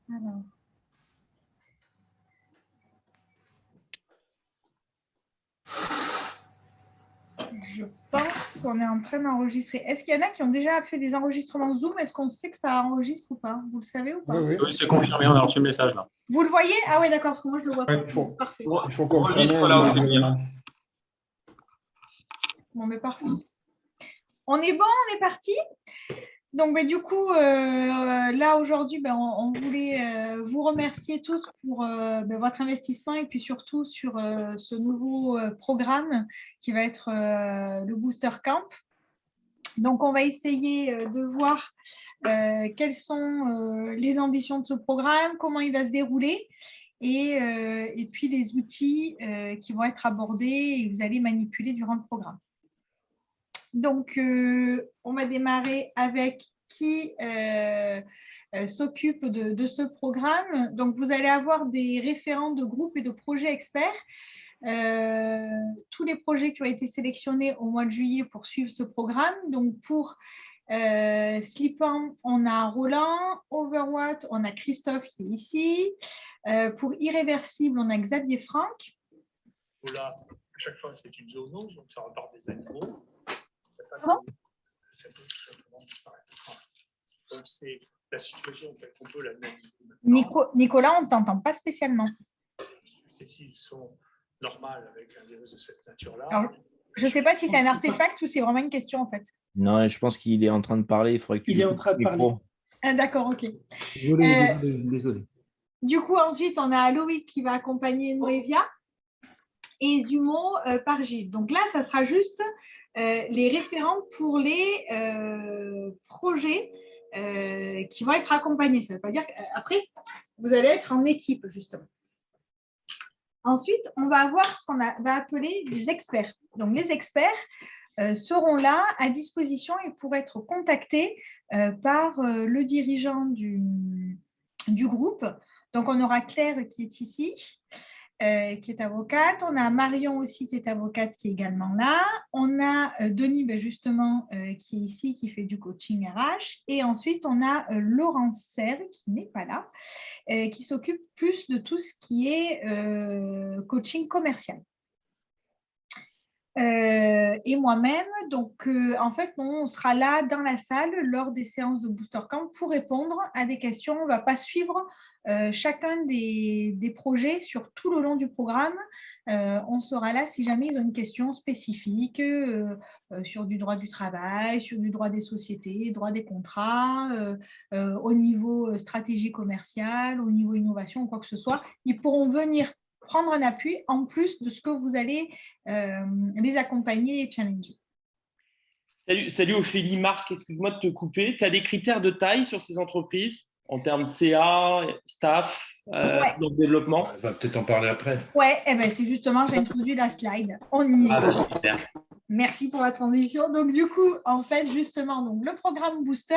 Alors. Je pense qu'on est en train d'enregistrer. Est-ce qu'il y en a qui ont déjà fait des enregistrements Zoom? Est-ce qu'on sait que ça enregistre ou pas? Vous le savez ou pas? Oui, c'est confirmé, on a reçu le message là. Vous le voyez? Ah oui, d'accord, parce que moi je le vois pas. Parfait. Il faut confirmer. Bon, mais parfait. On est bon, on est parti. Donc, du coup, là, aujourd'hui, on voulait vous remercier tous pour votre investissement et puis surtout sur ce nouveau programme qui va être le Booster Camp. Donc, on va essayer de voir quelles sont les ambitions de ce programme, comment il va se dérouler et puis les outils qui vont être abordés et que vous allez manipuler durant le programme. Donc, on va démarrer avec qui s'occupe de ce programme. Donc, vous allez avoir des référents de groupes et de projets experts. Tous les projets qui ont été sélectionnés au mois de juillet pour suivre ce programme. Donc, pour Slip-On, on a Roland. Overwatt, on a Christophe qui est ici. Pour Irréversible, on a Xavier Franck. Là, à chaque fois, c'est une zoonose, donc ça repart des animaux. Ça peut tout simplement disparaître. Donc, c'est la situation telle qu'on peut l'analyser. Nicolas, on ne t'entend pas spécialement. S'ils sont normales avec un virus de cette nature-là. Alors, je ne sais pas si c'est un artefact ou c'est vraiment une question en fait. Non, je pense qu'il est en train de parler. Il faudrait que Il est en train de parler. Ah, d'accord, ok. Désolé. Du coup, ensuite, on a Loïc qui va accompagner Noévia et Zumo par Gilles. Donc là, ça sera juste les référents pour les projets qui vont être accompagnés. Ça ne veut pas dire qu'après, vous allez être en équipe, justement. Ensuite, on va avoir ce qu'on va appeler des experts. Donc, les experts seront là à disposition et pourront être contactés par le dirigeant du groupe. Donc, on aura Claire qui est ici, qui est avocate. On a Marion aussi qui est avocate, qui est également là. On a Denis, justement, qui est ici, qui fait du coaching RH. Et ensuite, on a Laurence Serre, qui n'est pas là, qui s'occupe plus de tout ce qui est coaching commercial. Et moi-même, donc en fait, on sera là dans la salle lors des séances de Booster Camp pour répondre à des questions. On ne va pas suivre chacun des projets sur tout le long du programme. On sera là si jamais ils ont une question spécifique sur du droit du travail, sur du droit des sociétés, droit des contrats, au niveau stratégie commerciale, au niveau innovation ou quoi que ce soit. Ils pourront venir prendre un appui en plus de ce que vous allez les accompagner et challenger. Salut Ophélie, Marc, excuse-moi de te couper. Tu as des critères de taille sur ces entreprises en termes CA, staff, dans le développement? On va peut-être en parler après. Oui, c'est justement, j'ai introduit la slide. On y est. Super. Merci pour la transition. Donc, du coup, en fait, justement, donc, le programme Booster,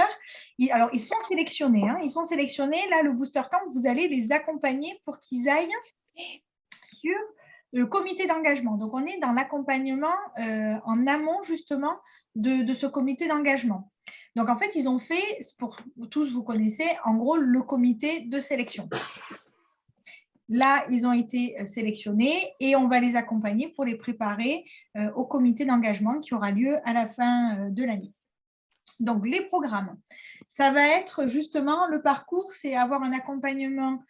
ils sont sélectionnés. Ils sont sélectionnés. Là, le Booster Camp, vous allez les accompagner pour qu'ils aillent sur le comité d'engagement. Donc, on est dans l'accompagnement en amont, justement, de ce comité d'engagement. Donc, en fait, ils ont fait, pour tous, vous connaissez, en gros, le comité de sélection. Là, ils ont été sélectionnés et on va les accompagner pour les préparer au comité d'engagement qui aura lieu à la fin de l'année. Donc, les programmes, ça va être justement le parcours, c'est avoir un accompagnement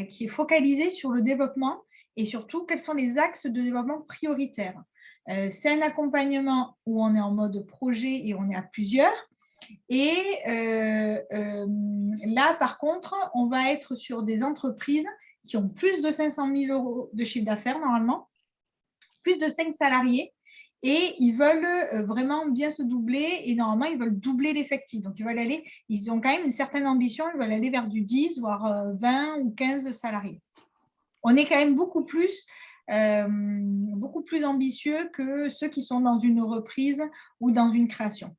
qui est focalisé sur le développement et surtout, quels sont les axes de développement prioritaires. C'est un accompagnement où on est en mode projet et on est à plusieurs. Et là, par contre, on va être sur des entreprises qui ont plus de 500 000 € de chiffre d'affaires normalement, plus de 5 salariés, et ils veulent vraiment bien se doubler, et normalement, ils veulent doubler l'effectif. Donc, ils ont quand même une certaine ambition, ils veulent aller vers du 10, voire 20 ou 15 salariés. On est quand même beaucoup plus ambitieux que ceux qui sont dans une reprise ou dans une création.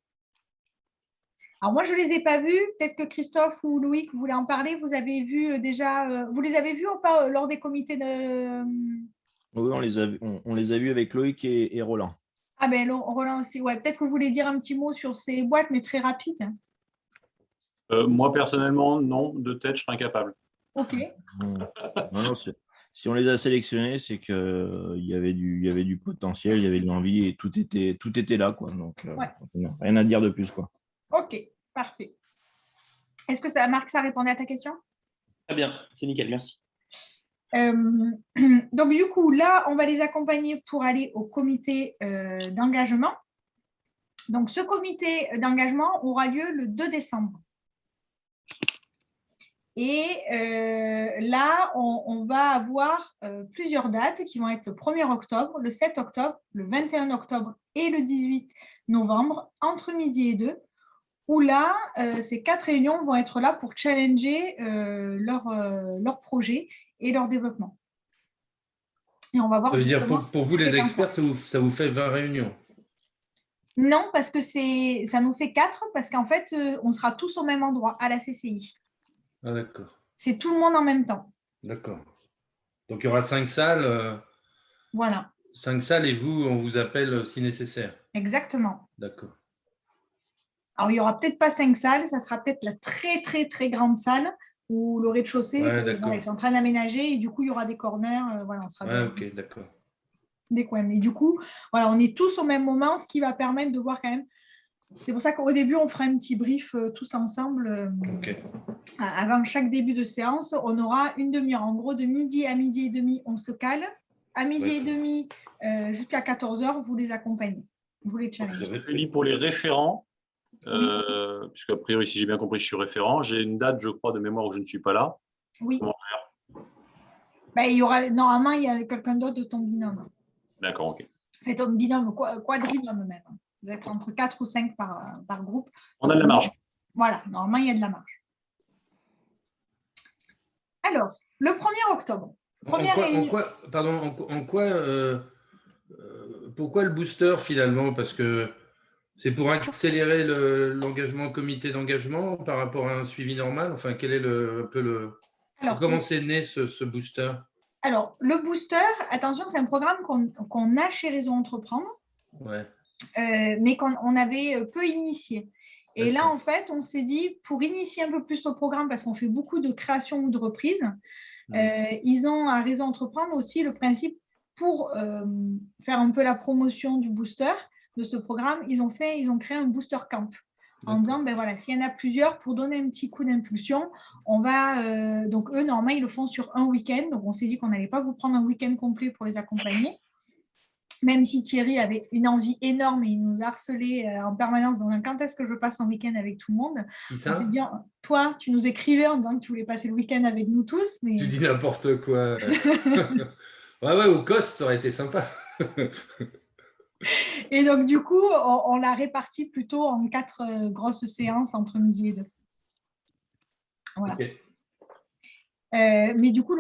Alors, moi, je ne les ai pas vus. Peut-être que Christophe ou Loïc voulaient en parler. Vous avez vu déjà, vous les avez vus ou pas lors des comités de… Oui, on les a vus avec Loïc et Roland. Ah ben, Roland aussi. Ouais, peut-être que vous voulez dire un petit mot sur ces boîtes, mais très rapide. Moi, personnellement, non. De tête, je serais incapable. Ok. Non, si on les a sélectionnés, c'est qu'il y avait du potentiel, il y avait de l'envie et tout était là, quoi. Donc, Ouais. non, rien à dire de plus, quoi. Ok, parfait. Est-ce que ça, Marc, ça répondait à ta question? Très bien, c'est nickel, merci. Donc, du coup, là, on va les accompagner pour aller au comité d'engagement. Donc, ce comité d'engagement aura lieu le 2 décembre. Et là, on va avoir plusieurs dates qui vont être le 1er octobre, le 7 octobre, le 21 octobre et le 18 novembre, entre midi et 2, où là, ces 4 réunions vont être là pour challenger leur projet et leur développement. Et on va voir. Ça veut dire, pour vous, les experts, ça vous fait 20 réunions? Non, parce que ça nous fait 4, parce qu'en fait, on sera tous au même endroit, à la CCI. Ah, d'accord. C'est tout le monde en même temps. D'accord. Donc, il y aura 5 salles. Voilà. 5 salles et vous, on vous appelle si nécessaire. Exactement. D'accord. Alors, il n'y aura peut-être pas 5 salles, ça sera peut-être la très, très, très grande salle où le rez-de-chaussée, Ouais, ils sont en train d'aménager et du coup, il y aura des corners. Voilà, on sera ok, d'accord. des coins. Mais du coup, voilà, on est tous au même moment, ce qui va permettre de voir quand même. C'est pour ça qu'au début, on fera un petit brief tous ensemble. Ok. Avant chaque début de séance, on aura une demi-heure. En gros, de midi à midi et demi, on se cale. À midi et demi jusqu'à 14h, vous les accompagnez. Vous les challengez. Julie, pour les référents, puisque a priori, si j'ai bien compris, je suis référent, j'ai une date, je crois, de mémoire où je ne suis pas là. Oui. Comment faire? Il y aura, normalement, il y a quelqu'un d'autre de ton binôme. D'accord, ok. Fait ton binôme, quadrinôme même. Vous êtes entre 4 ou 5 par groupe. On a de la marge. Voilà, normalement, il y a de la marge. Alors, le 1er octobre. Pourquoi le booster finalement? Parce que c'est pour accélérer l'engagement comité d'engagement par rapport à un suivi normal. Enfin, quel est comment c'est né ce booster? Alors, le booster, attention, c'est un programme qu'on a chez Réseau Entreprendre, ouais. Mais qu'on avait peu initié. Et là, en fait, on s'est dit, pour initier un peu plus au programme, parce qu'on fait beaucoup de création ou de reprise, ils ont à Réseau Entreprendre aussi le principe pour faire un peu la promotion du booster, de ce programme, ils ont créé un booster camp en disant, ben voilà, s'il y en a plusieurs, pour donner un petit coup d'impulsion, on va, donc eux, normalement, ils le font sur un week-end, donc on s'est dit qu'on n'allait pas vous prendre un week-end complet pour les accompagner. Même si Thierry avait une envie énorme et il nous harcelait en permanence dans un quand est-ce que je passe un week-end avec tout le monde. On s'est dit, toi, tu nous écrivais en disant que tu voulais passer le week-end avec nous tous. Mais... Tu dis n'importe quoi. ouais, au cost, ça aurait été sympa. Et donc, du coup, on l'a réparti plutôt en 4 grosses séances entre midi et 2. Voilà. Okay. Mais du coup,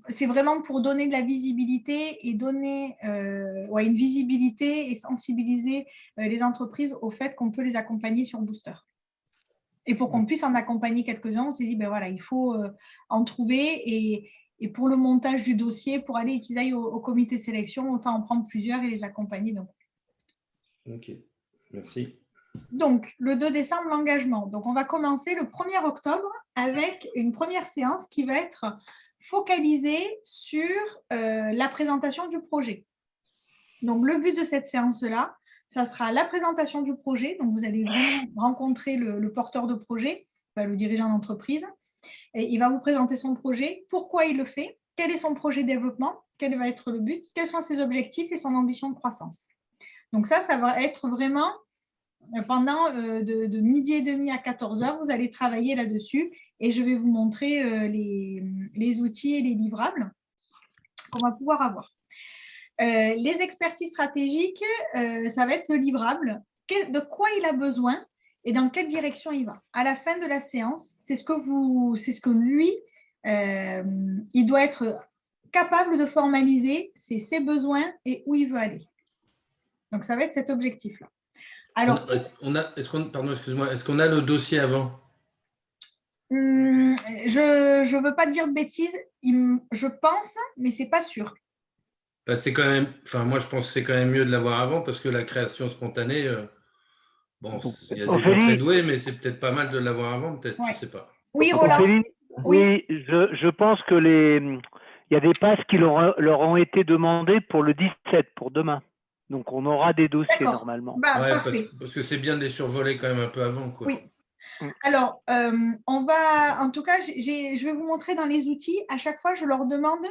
c'est vraiment pour donner de la visibilité et donner une visibilité et sensibiliser les entreprises au fait qu'on peut les accompagner sur Booster. Et pour qu'on puisse en accompagner quelques-uns, on s'est dit, ben voilà, il faut en trouver et pour le montage du dossier, pour aller qu'ils aillent au comité sélection, autant en prendre plusieurs et les accompagner. Donc. Ok, merci. Donc, le 2 décembre, l'engagement. Donc, on va commencer le 1er octobre avec une première séance qui va être focalisée sur la présentation du projet. Donc, le but de cette séance-là, ça sera la présentation du projet. Donc, vous allez vraiment rencontrer le porteur de projet, le dirigeant d'entreprise. Et il va vous présenter son projet, pourquoi il le fait, quel est son projet de développement, quel va être le but, quels sont ses objectifs et son ambition de croissance. Donc, ça va être vraiment... Pendant de midi et demi à 14h, vous allez travailler là-dessus et je vais vous montrer les outils et les livrables qu'on va pouvoir avoir. Les expertises stratégiques, ça va être le livrable, de quoi il a besoin et dans quelle direction il va. À la fin de la séance, c'est ce que lui, il doit être capable de formaliser, c'est ses besoins et où il veut aller. Donc, ça va être cet objectif-là. Alors, est-ce qu'on a le dossier avant? Je ne veux pas dire de bêtises, je pense, mais ce n'est pas sûr. C'est quand même, moi je pense que c'est quand même mieux de l'avoir avant parce que la création spontanée, il y a des gens très doués, mais c'est peut-être pas mal de l'avoir avant, peut-être, je ne sais pas. Oui, Roland. Oui, je pense que il y a des passes qui leur ont été demandées pour le 17, pour demain. Donc, on aura des dossiers normalement. Bah, Ouais, parfait. parce que c'est bien de les survoler quand même un peu avant, quoi. Oui. Alors, on va, en tout cas, je vais vous montrer dans les outils. À chaque fois, je leur demande,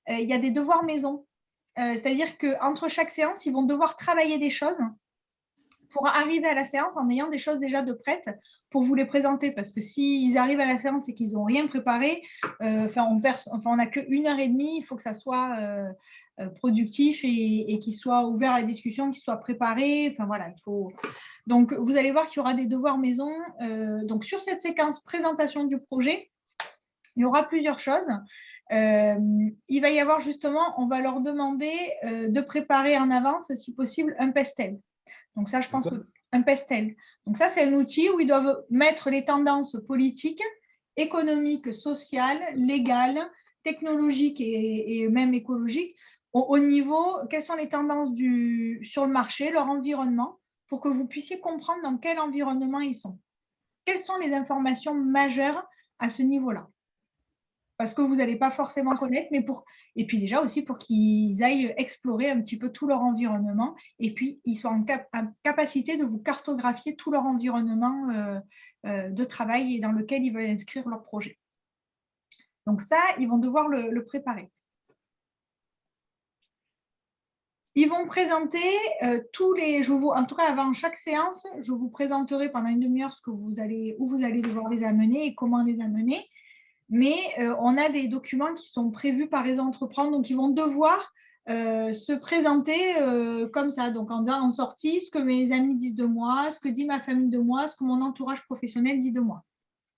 il y a des devoirs maison. C'est-à-dire qu'entre chaque séance, ils vont devoir travailler des choses pour arriver à la séance en ayant des choses déjà de prêtes pour vous les présenter. Parce que s'ils arrivent à la séance et qu'ils n'ont rien préparé, on n'a que 1h30, il faut que ça soit productif et qu'il soit ouvert à la discussion, qu'il soit préparé. Enfin voilà, il faut. Donc, vous allez voir qu'il y aura des devoirs maison. Donc, sur cette séquence présentation du projet, il y aura plusieurs choses. Il va y avoir justement, on va leur demander de préparer en avance, si possible, un pestel. Donc ça, je pense qu'un pestel. Donc ça, c'est un outil où ils doivent mettre les tendances politiques, économiques, sociales, légales, technologiques et même écologiques au niveau, quelles sont les tendances sur le marché, leur environnement, pour que vous puissiez comprendre dans quel environnement ils sont. Quelles sont les informations majeures à ce niveau-là? Parce que vous n'allez pas forcément connaître, et puis déjà aussi pour qu'ils aillent explorer un petit peu tout leur environnement, et puis ils soient en capacité de vous cartographier tout leur environnement de travail et dans lequel ils veulent inscrire leur projet. Donc ça, ils vont devoir le préparer. Ils vont présenter en tout cas avant chaque séance, je vous présenterai pendant une demi-heure où vous allez devoir les amener et comment les amener. Mais on a des documents qui sont prévus par Réseau Entreprendre, donc ils vont devoir se présenter comme ça, donc en disant en sortie ce que mes amis disent de moi, ce que dit ma famille de moi, ce que mon entourage professionnel dit de moi.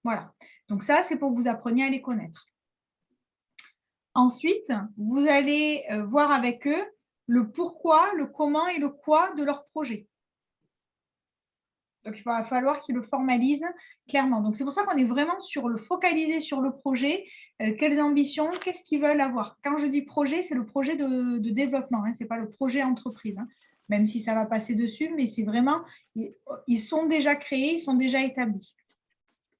Voilà, donc ça, c'est pour que vous appreniez à les connaître. Ensuite, vous allez voir avec eux le pourquoi, le comment et le quoi de leur projet. Donc, il va falloir qu'ils le formalisent clairement. Donc, c'est pour ça qu'on est vraiment focalisé sur le projet, quelles ambitions, qu'est-ce qu'ils veulent avoir. Quand je dis projet, c'est le projet de développement, ce n'est pas le projet entreprise, même si ça va passer dessus, mais c'est vraiment, ils sont déjà créés, ils sont déjà établis.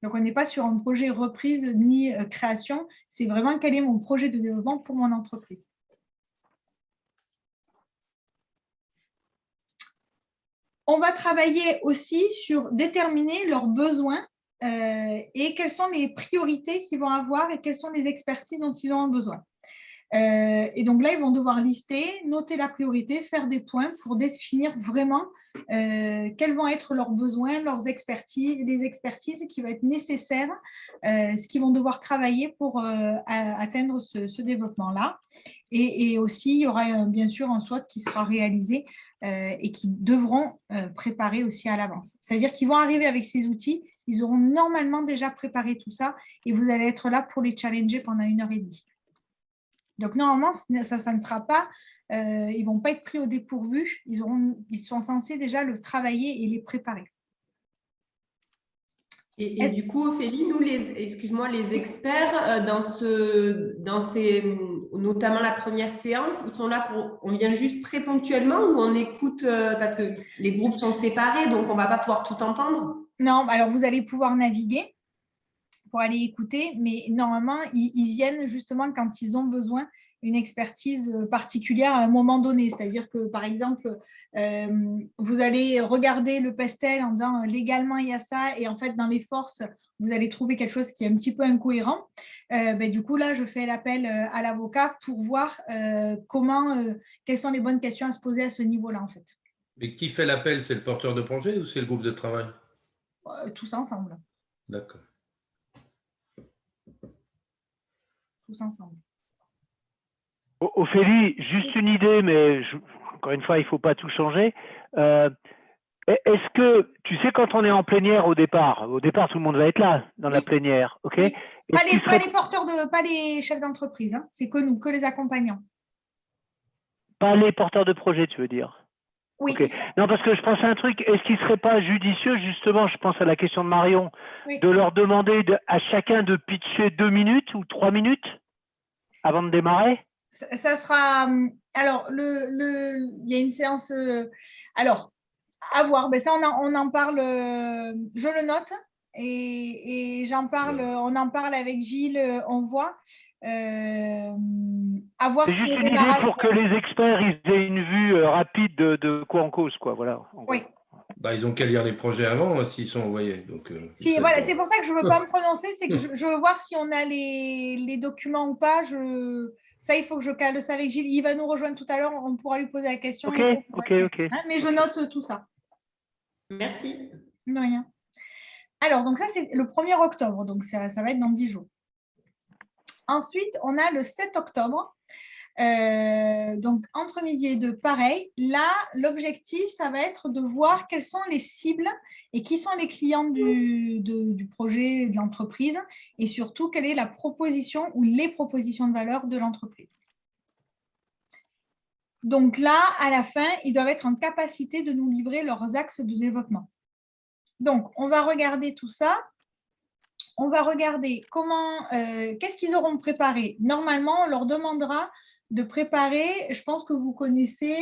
Donc, on n'est pas sur un projet reprise ni création, c'est vraiment quel est mon projet de développement pour mon entreprise. On va travailler aussi sur déterminer leurs besoins et quelles sont les priorités qu'ils vont avoir et quelles sont les expertises dont ils ont besoin. Et donc là, ils vont devoir lister, noter la priorité, faire des points pour définir vraiment quels vont être leurs besoins, leurs expertises, les expertises qui vont être nécessaires, ce qu'ils vont devoir travailler pour atteindre ce développement-là. Et aussi, il y aura bien sûr un SWOT qui sera réalisé et qui devront préparer aussi à l'avance. C'est-à-dire qu'ils vont arriver avec ces outils, ils auront normalement déjà préparé tout ça et vous allez être là pour les challenger pendant 1h30. Donc, normalement, ça ne sera pas, ils ne vont pas être pris au dépourvu, ils sont censés déjà le travailler et les préparer. Et du coup, Ophélie, nous, les experts, notamment la première séance, ils sont là on vient juste très ponctuellement ou on écoute, parce que les groupes sont séparés, donc on ne va pas pouvoir tout entendre? Non, alors vous allez pouvoir naviguer pour aller écouter, mais normalement, ils viennent justement quand ils ont besoin d'une expertise particulière à un moment donné. C'est-à-dire que, par exemple, vous allez regarder le pestel en disant légalement, il y a ça, et en fait, dans les forces, vous allez trouver quelque chose qui est un petit peu incohérent. Du coup, là, je fais l'appel à l'avocat pour voir quelles sont les bonnes questions à se poser à ce niveau-là, en fait. Mais qui fait l'appel? C'est le porteur de projet ou c'est le groupe de travail? Tous ensemble. D'accord. Tous ensemble. Ophélie, juste une idée, mais encore une fois, il ne faut pas tout changer. Est-ce que, tu sais, quand on est en plénière au départ, tout le monde va être là dans la plénière, ok? Oui. Pas les chefs d'entreprise, c'est que nous, que les accompagnants. Pas les porteurs de projet, tu veux dire? Oui. Okay. Non, parce que je pense à un truc, est-ce qu'il ne serait pas judicieux, justement, je pense à la question de Marion, de leur demander à chacun de pitcher 2 minutes ou 3 minutes avant de démarrer? Ça sera… Alors, il y a une séance… alors, à voir. Ça, on en parle… je le note. et j'en parle, on en parle avec Gilles, on voit. À voir C'est si juste au une idée démarrage. pour que les experts ils aient une vue rapide de quoi en cause, quoi. Voilà. Oui. Bah, ils ont qu'à lire les projets avant s'ils sont envoyés. Donc, Si, voilà, c'est pour ça que je ne veux pas me prononcer, c'est que je veux voir si on a les documents ou pas. Ça, il faut que je cale ça avec Gilles. Il va nous rejoindre tout à l'heure, on pourra lui poser la question. Ok. Hein, mais je note tout ça. Merci. De rien. Alors, donc ça, c'est le 1er octobre, donc ça va être dans 10 jours. Ensuite, on a le 7 octobre. Donc, entre midi et 2, pareil. Là, l'objectif, ça va être de voir quelles sont les cibles et qui sont les clients du projet, de l'entreprise, et surtout, quelle est la proposition ou les propositions de valeur de l'entreprise. Donc là, à la fin, ils doivent être en capacité de nous livrer leurs axes de développement. Donc, on va regarder tout ça. On va regarder qu'est-ce qu'ils auront préparé. Normalement, on leur demandera de préparer, je pense que vous connaissez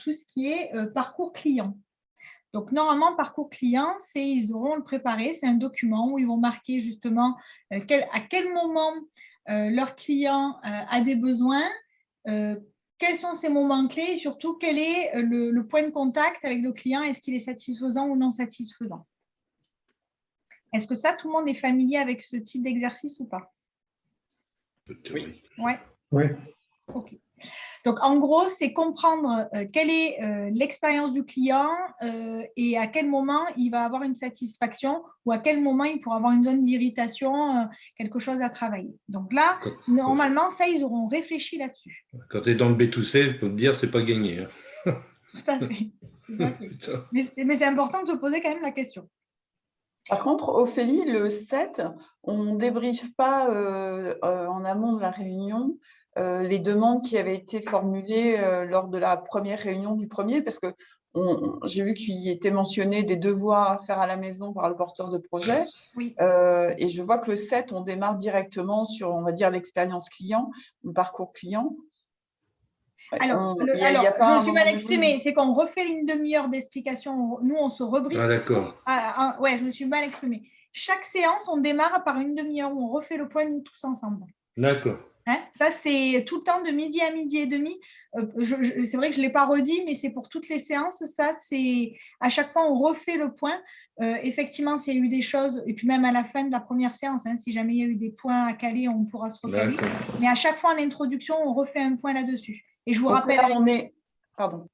tout ce qui est parcours client. Donc, normalement, parcours client, ils auront le préparé. C'est un document où ils vont marquer justement à quel moment leur client a des besoins, quels sont ces moments clés et surtout quel est le point de contact avec le client. Est-ce qu'il est satisfaisant ou non satisfaisant? Est-ce que ça, tout le monde est familier avec ce type d'exercice ou pas? Oui. Ouais. Oui. OK. Donc, en gros, c'est comprendre quelle est l'expérience du client et à quel moment il va avoir une satisfaction ou à quel moment il pourra avoir une zone d'irritation, quelque chose à travailler. Donc là, normalement, ça, ils auront réfléchi là-dessus. Quand tu es dans le B2C, je peux te dire, c'est pas gagné. Hein. Tout à fait. Tout à fait. Mais c'est important de se poser quand même la question. Par contre, Ophélie, le 7, on ne débriefe pas en amont de la réunion les demandes qui avaient été formulées lors de la première réunion du premier, parce que j'ai vu qu'il était mentionné des devoirs à faire à la maison par le porteur de projet. Oui. Et je vois que le 7, on démarre directement sur, on va dire, l'expérience client, le parcours client. Alors, je me suis mal exprimée. C'est qu'on refait une demi-heure d'explication. Nous, on se rebriefe. Ah, d'accord. Ouais, je me suis mal exprimée. Chaque séance, on démarre par une demi-heure où on refait le point, nous tous ensemble. D'accord. Hein, ça, c'est tout le temps de midi à midi et demi. C'est vrai que je ne l'ai pas redit, mais c'est pour toutes les séances. Ça, c'est à chaque fois, on refait le point. Effectivement, s'il y a eu des choses, et puis même à la fin de la première séance, hein, si jamais il y a eu des points à caler, on pourra se recaler. Mais à chaque fois, en introduction, on refait un point là-dessus. Et je vous rappelle… Là, on est… Pardon.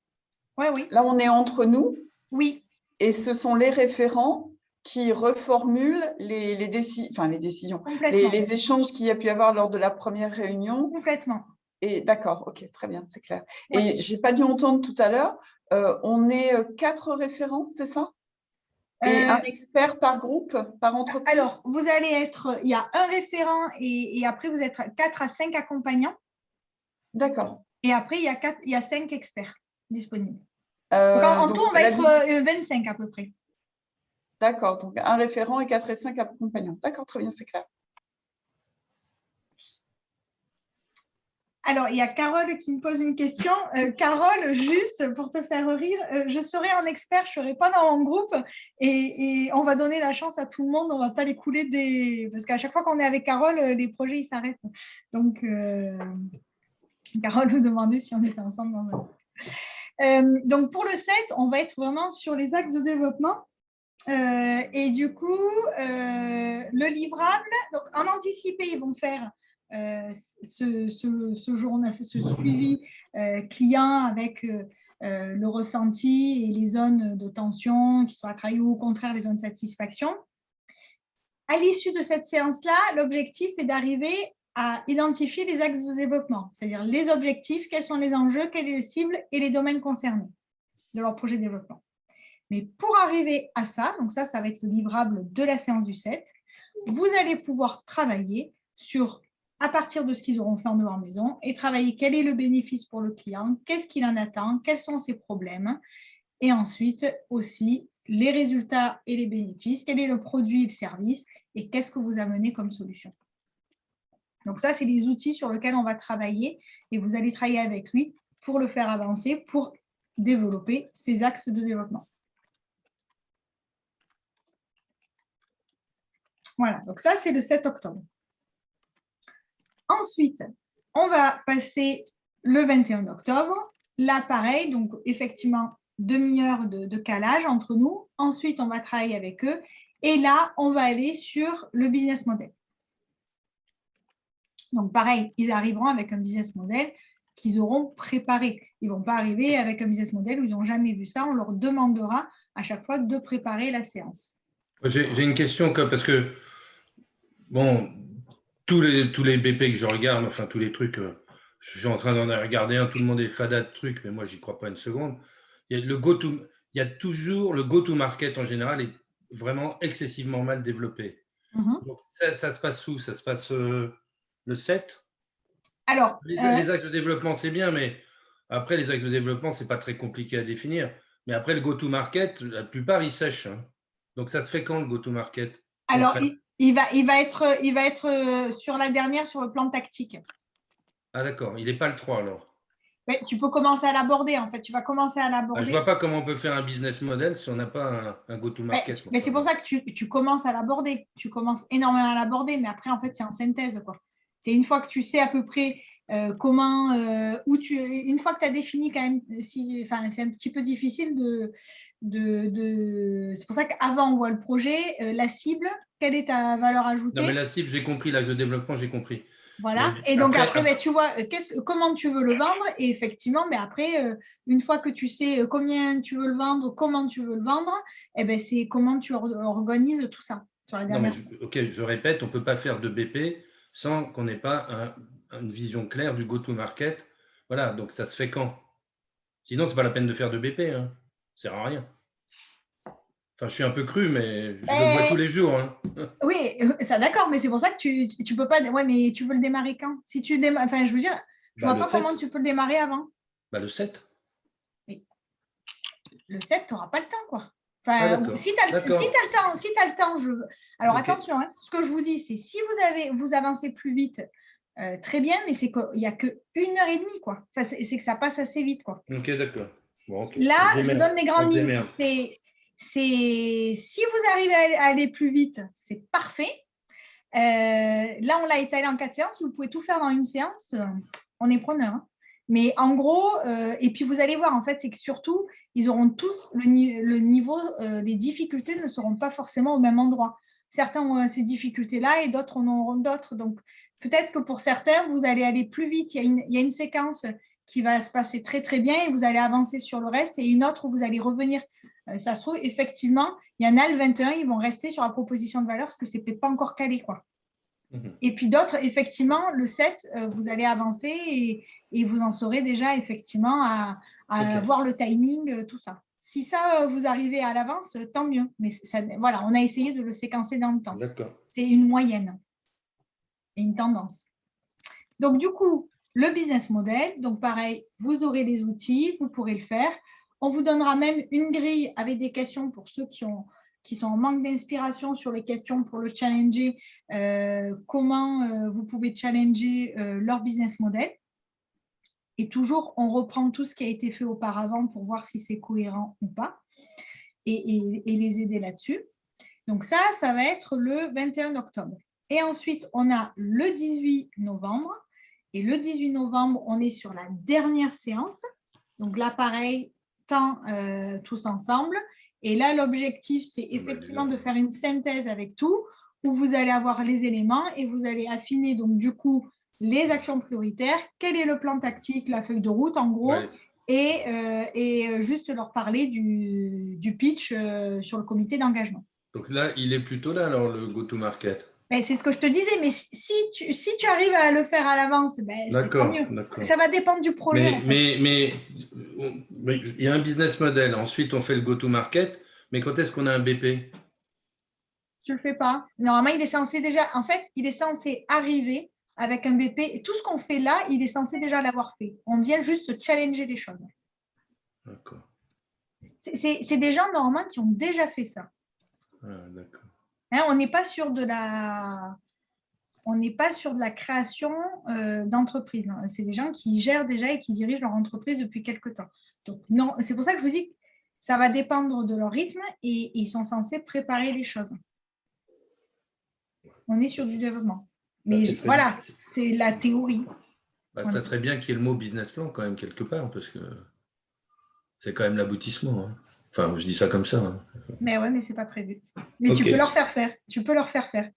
Ouais, oui. Là, on est entre nous. Oui. Et ce sont les référents qui reformulent les décisions, les échanges qu'il y a pu y avoir lors de la première réunion. Complètement. Et d'accord, ok, très bien, c'est clair. Ouais. Et je n'ai pas dû entendre tout à l'heure, on est 4 référents, c'est ça? Et un expert par groupe, par entreprise? Alors, vous allez être, il y a un référent et après, vous êtes 4 à 5 accompagnants. D'accord. Et après, il y a 5 experts disponibles. Donc, en tout, on va être 25 à peu près. D'accord, donc un référent et 4 et 5 accompagnants. D'accord, très bien, c'est clair. Alors, il y a Carole qui me pose une question. Carole, juste pour te faire rire, je serai en expert, je ne serai pas dans mon groupe et on va donner la chance à tout le monde. On ne va pas les couler parce qu'à chaque fois qu'on est avec Carole, les projets, ils s'arrêtent. Donc, Carole nous demandait si on était ensemble dans un groupe. Donc, pour le 7, on va être vraiment sur les axes de développement. Et du coup, le livrable, donc en anticipé, ils vont faire ce suivi client avec le ressenti et les zones de tension qui sont à travailler ou au contraire les zones de satisfaction. À l'issue de cette séance-là, l'objectif est d'arriver à identifier les axes de développement, c'est-à-dire les objectifs, quels sont les enjeux, quelle est la cible et les domaines concernés de leur projet de développement. Mais pour arriver à ça, donc ça va être le livrable de la séance du 7, vous allez pouvoir travailler à partir de ce qu'ils auront fait en leur maison et travailler quel est le bénéfice pour le client, qu'est-ce qu'il en attend, quels sont ses problèmes et ensuite aussi les résultats et les bénéfices, quel est le produit et le service et qu'est-ce que vous amenez comme solution. Donc ça, c'est les outils sur lesquels on va travailler et vous allez travailler avec lui pour le faire avancer, pour développer ces axes de développement. Voilà, donc ça, c'est le 7 octobre. Ensuite, on va passer le 21 octobre. Là, pareil, donc effectivement, demi-heure de calage entre nous. Ensuite, on va travailler avec eux. Et là, on va aller sur le business model. Donc, pareil, ils arriveront avec un business model qu'ils auront préparé. Ils ne vont pas arriver avec un business model où ils n'ont jamais vu ça. On leur demandera à chaque fois de préparer la séance. J'ai une question, parce que, bon, tous les BP que je regarde, enfin, tous les trucs, je suis en train d'en regarder un, tout le monde est fada de trucs, mais moi, j'y crois pas une seconde. Il y a toujours le go-to-market en général est vraiment excessivement mal développé. Donc, ça se passe où? Ça se passe le 7? Alors, les axes de développement, c'est bien, mais après, les axes de développement, ce n'est pas très compliqué à définir. Mais après, le go-to-market, la plupart, ils sèchent. Hein. Donc, ça se fait quand, le go-to-market? Alors, il va être sur la dernière, sur le plan tactique. Ah, d'accord. Il n'est pas le 3, alors. Mais tu peux commencer à l'aborder, en fait. Tu vas commencer à l'aborder. Je ne vois pas comment on peut faire un business model si on n'a pas un go-to-market. Mais c'est pour ça que tu commences à l'aborder. Tu commences énormément à l'aborder, mais après, en fait, c'est en synthèse, quoi. C'est une fois que tu sais à peu près comment, une fois que tu as défini quand même, c'est un petit peu difficile c'est pour ça qu'avant on voit le projet, la cible, quelle est ta valeur ajoutée? Non, mais la cible, j'ai compris, l'axe de développement, j'ai compris. Voilà, et donc après tu vois comment tu veux le vendre, et effectivement, mais après, une fois que tu sais combien tu veux le vendre, comment tu veux le vendre, et ben, c'est comment tu organises tout ça. Sur la dernière. Non, mais je répète, on ne peut pas faire de BP sans qu'on n'ait pas une vision claire du go-to-market. Voilà, donc ça se fait quand? Sinon, ce n'est pas la peine de faire de BP. Hein. Ça ne sert à rien. Enfin, je suis un peu cru, mais je le vois tous les jours. Hein. Oui, ça d'accord, mais c'est pour ça que tu ne peux pas. Ouais, mais tu veux le démarrer quand? Si tu démarres, enfin, je veux dire, je ne vois pas 7. comment tu peux le démarrer avant. Le 7. Oui. Le 7, tu n'auras pas le temps, quoi. Enfin, si tu as le temps, je veux. Alors attention, hein, ce que je vous dis, c'est si vous avancez plus vite, très bien, mais c'est qu'il n'y a que 1h30, quoi. Enfin, c'est que ça passe assez vite, quoi. Ok, d'accord. Bon, là, je donne les grandes lignes. Si vous arrivez à aller plus vite, c'est parfait. Là, on l'a étalé en 4 séances. Si vous pouvez tout faire dans une séance, on est preneur. Hein. Mais en gros, et puis vous allez voir, en fait, c'est que surtout, ils auront tous le niveau, les difficultés ne seront pas forcément au même endroit. Certains ont ces difficultés-là et d'autres en auront d'autres. Donc, peut-être que pour certains, vous allez aller plus vite. Il y a une séquence qui va se passer très, très bien et vous allez avancer sur le reste, et une autre où vous allez revenir. Ça se trouve, effectivement, il y en a le 21, ils vont rester sur la proposition de valeur parce que ce n'est peut-être pas encore calé, quoi. Et puis d'autres, effectivement, le 7, vous allez avancer et vous en saurez déjà, effectivement, à voir le timing, tout ça. Si ça, vous arrivez à l'avance, tant mieux. Mais ça, voilà, on a essayé de le séquencer dans le temps. C'est une moyenne et une tendance. Donc, du coup, le business model, donc pareil, vous aurez les outils, vous pourrez le faire. On vous donnera même une grille avec des questions pour ceux qui sont en manque d'inspiration sur les questions pour le challenger, comment vous pouvez challenger leur business model. Et toujours, on reprend tout ce qui a été fait auparavant pour voir si c'est cohérent ou pas et les aider là-dessus. Donc ça va être le 21 octobre. Et ensuite, on a le 18 novembre. Et le 18 novembre, on est sur la dernière séance. Donc là, pareil, tous ensemble. Et là, l'objectif, c'est effectivement de faire une synthèse avec tout, où vous allez avoir les éléments et vous allez affiner, donc du coup, les actions prioritaires, quel est le plan tactique, la feuille de route, en gros, et juste leur parler du pitch sur le comité d'engagement. Donc là, il est plutôt là, alors, le go-to-market. C'est ce que je te disais, mais si tu arrives à le faire à l'avance, c'est pas mieux. Ça va dépendre du projet. Mais il y a un business model. Ensuite, on fait le go-to-market. Mais quand est-ce qu'on a un BP? Tu le fais pas. Normalement, il est censé déjà. En fait, il est censé arriver avec un BP. Et tout ce qu'on fait là, il est censé déjà l'avoir fait. On vient juste challenger les choses. D'accord. C'est des gens normalement qui ont déjà fait ça. Ah, d'accord. Hein, on n'est pas sur de la création d'entreprise. C'est des gens qui gèrent déjà et qui dirigent leur entreprise depuis quelque temps. Donc, non, c'est pour ça que je vous dis que ça va dépendre de leur rythme et ils sont censés préparer les choses. On est sur du développement. Mais ce serait voilà, bien. c'est la théorie. Ça serait bien qu'il y ait le mot business plan quand même quelque part, parce que c'est quand même l'aboutissement. Hein. Enfin, je dis ça comme ça. Hein. Mais ouais, mais c'est pas prévu. Mais Ok. tu peux leur faire faire. Tu peux leur faire faire.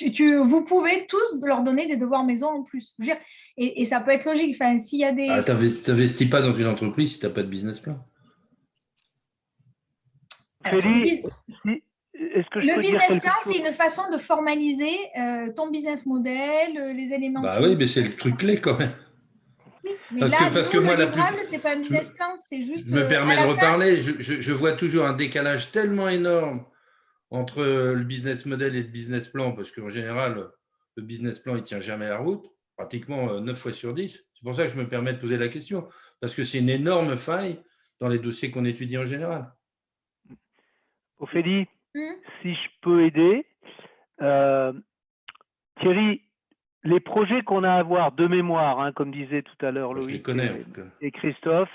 Vous pouvez tous leur donner des devoirs maison en plus. Je veux dire, et ça peut être logique. Enfin, s'il y a des. T'investis pas dans une entreprise si tu n'as pas de business plan. Félix, est-ce que je le peux dire business quelque plan, chose? c'est une façon de formaliser ton business model, les éléments. Bah oui, mais c'est le truc clé quand même. Oui, mais Parce là, que moi, le livrable, c'est pas un business plan, c'est juste. Je me permets à de la fin. reparler. Je vois toujours un décalage tellement énorme entre le business model et le business plan, parce qu'en général, le business plan, il ne tient jamais la route, pratiquement 9 fois sur 10. C'est pour ça que je me permets de poser la question, parce que c'est une énorme faille dans les dossiers qu'on étudie en général. Ophélie, si je peux aider, Thierry, les projets qu'on a à voir de mémoire, hein, comme disait tout à l'heure Loïc et Christophe,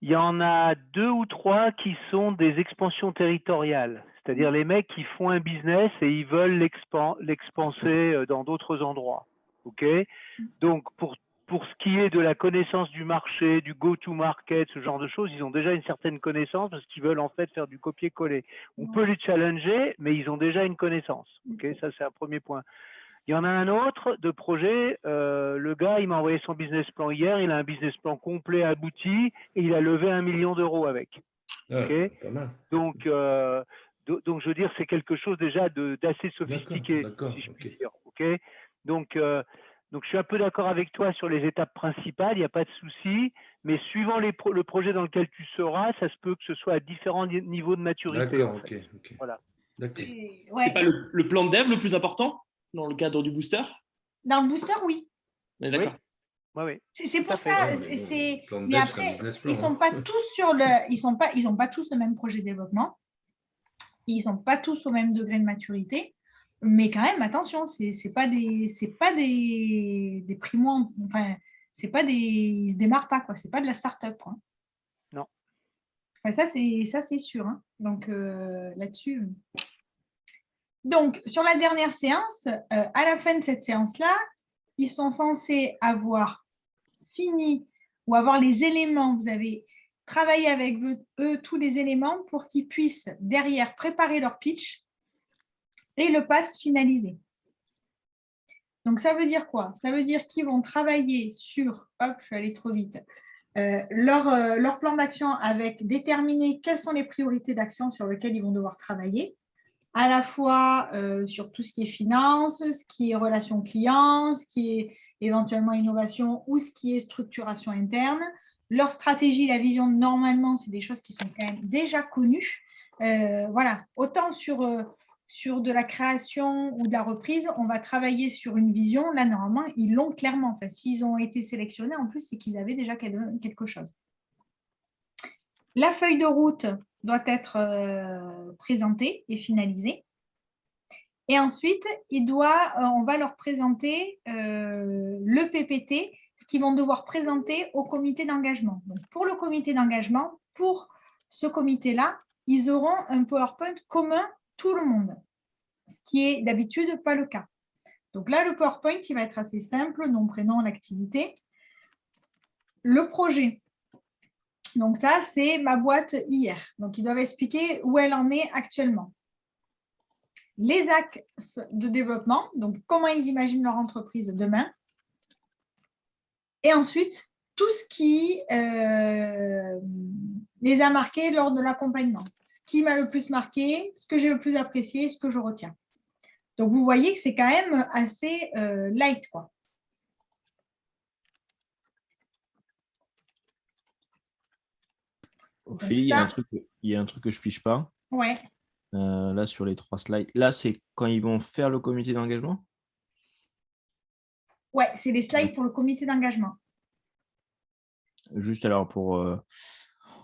il y en a 2 ou 3 qui sont des expansions territoriales, c'est-à-dire les mecs qui font un business et ils veulent l'expanser dans d'autres endroits. Okay, donc, pour ce qui est de la connaissance du marché, du go-to-market, ce genre de choses, ils ont déjà une certaine connaissance parce qu'ils veulent en fait faire du copier-coller. On peut les challenger, mais ils ont déjà une connaissance. Okay, ça, c'est un premier point. Il y en a un autre de projet. Le gars, il m'a envoyé son business plan hier. Il a un business plan complet, abouti, et il a levé 1 million d'euros avec. Okay, pas mal. donc, je veux dire, c'est quelque chose déjà d'assez sophistiqué, si je puis dire. Okay, donc, je suis un peu d'accord avec toi sur les étapes principales, il n'y a pas de souci, mais suivant le projet dans lequel tu seras, ça se peut que ce soit à différents niveaux de maturité. D'accord, en fait. ok. Voilà. C'est pas le plan de dev le plus important dans le cadre du booster? Dans le booster, oui. D'accord. Oui. C'est pour ça. Mais après, ils sont pas tous sur ils ont pas tous le même projet de développement. Ils sont pas tous au même degré de maturité. Mais quand même, attention, c'est pas des primo, enfin, ils se démarrent pas, quoi. C'est pas de la start-up, quoi. Non. Enfin, ça c'est sûr. Hein. Donc là-dessus. Donc sur la dernière séance, à la fin de cette séance-là, ils sont censés avoir fini ou avoir les éléments. Vous avez travaillé avec eux tous les éléments pour qu'ils puissent derrière préparer leur pitch et le pass finalisé. Donc, ça veut dire quoi? Ça veut dire qu'ils vont travailler sur, hop, je suis allée trop vite, leur plan d'action avec déterminer quelles sont les priorités d'action sur lesquelles ils vont devoir travailler, à la fois sur tout ce qui est finance, ce qui est relations clients, ce qui est éventuellement innovation ou ce qui est structuration interne. Leur stratégie, la vision, normalement, c'est des choses qui sont quand même déjà connues. Voilà, autant sur de la création ou de la reprise, on va travailler sur une vision. Là, normalement, ils l'ont clairement. Enfin, s'ils ont été sélectionnés, en plus, c'est qu'ils avaient déjà quelque chose. La feuille de route doit être présentée et finalisée. Et ensuite, on va leur présenter le PPT, ce qu'ils vont devoir présenter au comité d'engagement. Donc, pour le comité d'engagement, pour ce comité-là, ils auront un PowerPoint commun tout le monde, ce qui est d'habitude pas le cas. Donc là, le PowerPoint, il va être assez simple, nom, prénom, l'activité. Le projet. Donc ça, c'est ma boîte hier. Donc, ils doivent expliquer où elle en est actuellement. Les axes de développement, donc comment ils imaginent leur entreprise demain. Et ensuite, tout ce qui les a marqués lors de l'accompagnement. Ce qui m'a le plus marqué, ce que j'ai le plus apprécié, ce que je retiens. Donc, vous voyez que c'est quand même assez light, quoi. Ophélie, il y a un truc que je ne pige pas. Ouais. Là, sur les 3 slides. Là, c'est quand ils vont faire le comité d'engagement? Ouais, c'est les slides pour le comité d'engagement. Juste alors,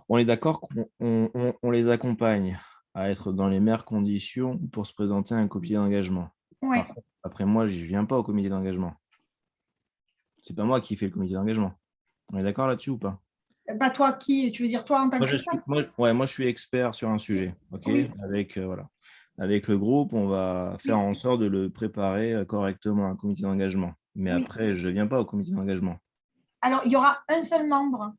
on est d'accord qu'on les accompagne à être dans les meilleures conditions pour se présenter à un comité d'engagement. Ouais. Après, moi, je ne viens pas au comité d'engagement. Ce n'est pas moi qui fais le comité d'engagement. On est d'accord là-dessus ou pas? Pas toi qui, tu veux dire toi en tant que moi, je suis expert sur un sujet. Okay, oui. Avec, voilà. avec le groupe, on va faire en sorte de le préparer correctement, un comité d'engagement. Mais après, je ne viens pas au comité d'engagement. Alors, il y aura un seul membre.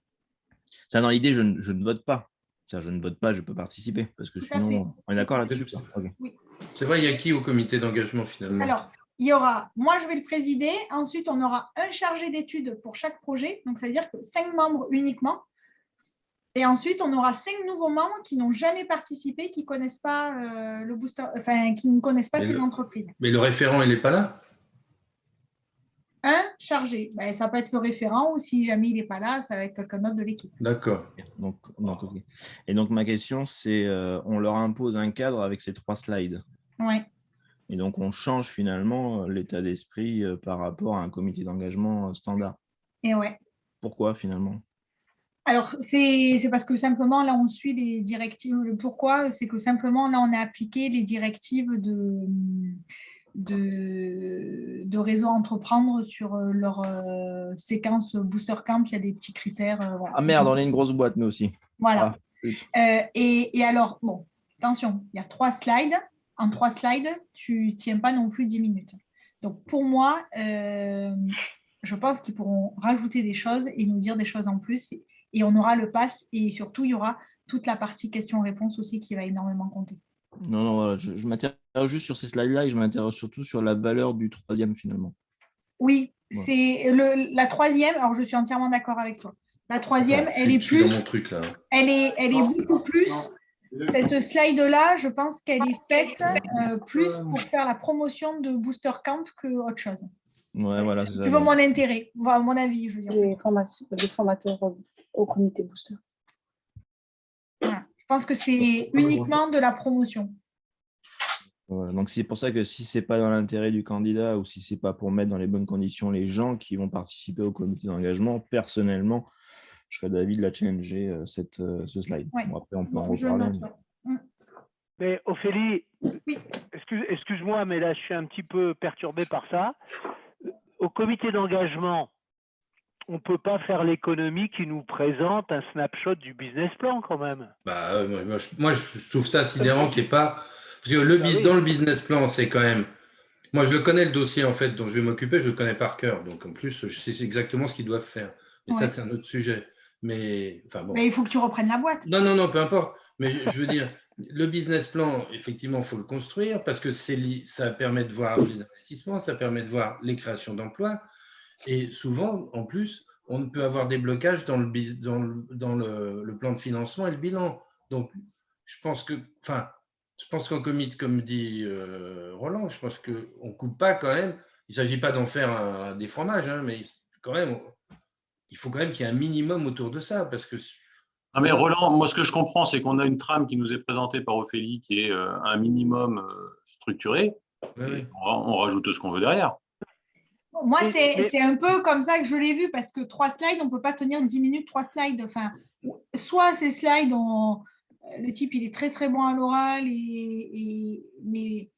Ça, dans l'idée, je ne vote pas. Je ne vote pas, je peux participer. Parce que sinon, on est d'accord là-dessus. Oui. C'est vrai, il y a qui au comité d'engagement finalement? Alors, il y aura, moi je vais le présider, ensuite on aura un chargé d'études pour chaque projet, donc ça veut dire que 5 membres uniquement. Et ensuite, on aura 5 nouveaux membres qui n'ont jamais participé, qui connaissent pas le booster, enfin, qui ne connaissent pas ces entreprises. Mais le référent, il n'est pas là? Un chargé, ben, ça peut être le référent ou si jamais il n'est pas là, ça va être quelqu'un d'autre de l'équipe. D'accord. Donc, okay. Et donc, ma question, c'est on leur impose un cadre avec ces 3 slides. Ouais. Et donc, on change finalement l'état d'esprit par rapport à un comité d'engagement standard. Et ouais. Pourquoi finalement? Alors, c'est parce que simplement, là, on suit les directives. Pourquoi? C'est que simplement, là, on a appliqué les directives de réseau entreprendre sur leur séquence Booster Camp. Il y a des petits critères. Voilà. Ah merde, on est une grosse boîte, nous aussi. Voilà. Ah, et alors, bon, attention, il y a 3 slides. En 3 slides, tu ne tiens pas non plus 10 minutes. Donc, pour moi, je pense qu'ils pourront rajouter des choses et nous dire des choses en plus. Et on aura le pass et surtout, il y aura toute la partie questions-réponses aussi qui va énormément compter. Non, voilà, je m'intéresse juste sur ces slides-là et je m'intéresse surtout sur la valeur du 3e finalement. Oui, ouais. C'est la 3e. Alors, je suis entièrement d'accord avec toi. La 3e, elle est plus… dans mon truc, là. Elle est beaucoup plus… Cette slide-là, je pense qu'elle est faite plus pour faire la promotion de Booster Camp qu'autre chose. Ouais, voilà. C'est mon intérêt, à mon avis, je veux dire. Les formateurs au comité Booster. Voilà. Je pense que c'est uniquement de la promotion. Voilà. Donc, c'est pour ça que si ce n'est pas dans l'intérêt du candidat ou si ce n'est pas pour mettre dans les bonnes conditions les gens qui vont participer au comité d'engagement, personnellement, je serais d'avis de la challenger ce slide. Ouais. Bon, après, on peut en reparler. Mais Ophélie, oui. excuse-moi, mais là, je suis un petit peu perturbé par ça. Au comité d'engagement, on ne peut pas faire l'économie qui nous présente un snapshot du business plan quand même. Bah, moi, je trouve ça sidérant qu'il n'y ait pas… Parce que dans le business plan, c'est quand même… Moi, je le connais, le dossier, en fait, dont je vais m'occuper, je le connais par cœur. Donc, en plus, je sais exactement ce qu'ils doivent faire. Et ça, c'est un autre sujet. Mais, enfin, bon. Mais il faut que tu reprennes la boîte. Non, peu importe. Mais je veux dire, le business plan, effectivement, il faut le construire parce que ça permet de voir les investissements, ça permet de voir les créations d'emplois. Et souvent, en plus, on peut avoir des blocages dans le plan de financement et le bilan. Donc, je pense qu'en comité, comme dit Roland, je pense qu'on ne coupe pas quand même. Il ne s'agit pas d'en faire des fromages, hein, mais quand même… Il faut quand même qu'il y ait un minimum autour de ça, parce que… Ah mais Roland, moi ce que je comprends, c'est qu'on a une trame qui nous est présentée par Ophélie qui est un minimum structuré. Oui. On rajoute ce qu'on veut derrière. Moi, c'est un peu comme ça que je l'ai vu, parce que 3 slides, on ne peut pas tenir 10 minutes, 3 slides. Enfin, soit ces slides, le type, il est très, très bon à l'oral, mais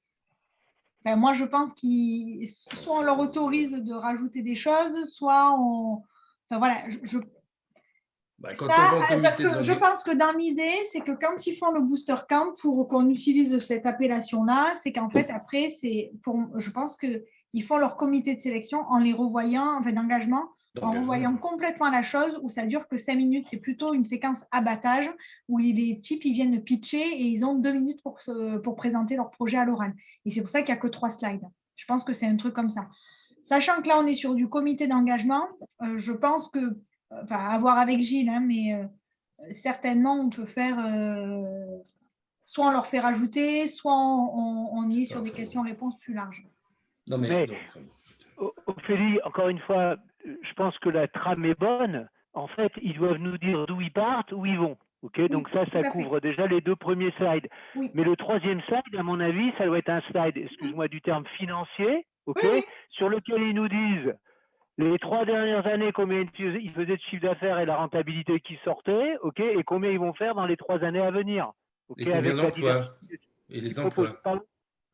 enfin, moi, je pense soit on leur autorise de rajouter des choses, soit on… Enfin, voilà, parce que je pense que dans l'idée, c'est que quand ils font le Booster Camp, pour qu'on utilise cette appellation-là, c'est qu'en fait, après, je pense qu'ils font leur comité de sélection en les revoyant, enfin d'engagement, en revoyant complètement la chose, où ça dure que 5 minutes. C'est plutôt une séquence abattage, où les types, ils viennent pitcher et ils ont 2 minutes pour présenter leur projet à l'oral. Et c'est pour ça qu'il n'y a que 3 slides. Je pense que c'est un truc comme ça. Sachant que là, on est sur du comité d'engagement, je pense que, enfin, à voir avec Gilles, hein, mais certainement, on peut faire, soit on leur fait rajouter, soit on y est sur des questions-réponses plus larges. Non, mais Ophélie, encore une fois, je pense que la trame est bonne. En fait, ils doivent nous dire d'où ils partent, où ils vont. Okay, donc ça couvre déjà les 2 premiers slides. Oui. Mais le 3e slide, à mon avis, ça doit être un slide, excuse-moi du terme, financier, sur lequel ils nous disent les 3 dernières années, combien ils faisaient de chiffre d'affaires et la rentabilité qui sortait, et combien ils vont faire dans les 3 années à venir. Et combien d'emplois et les emplois.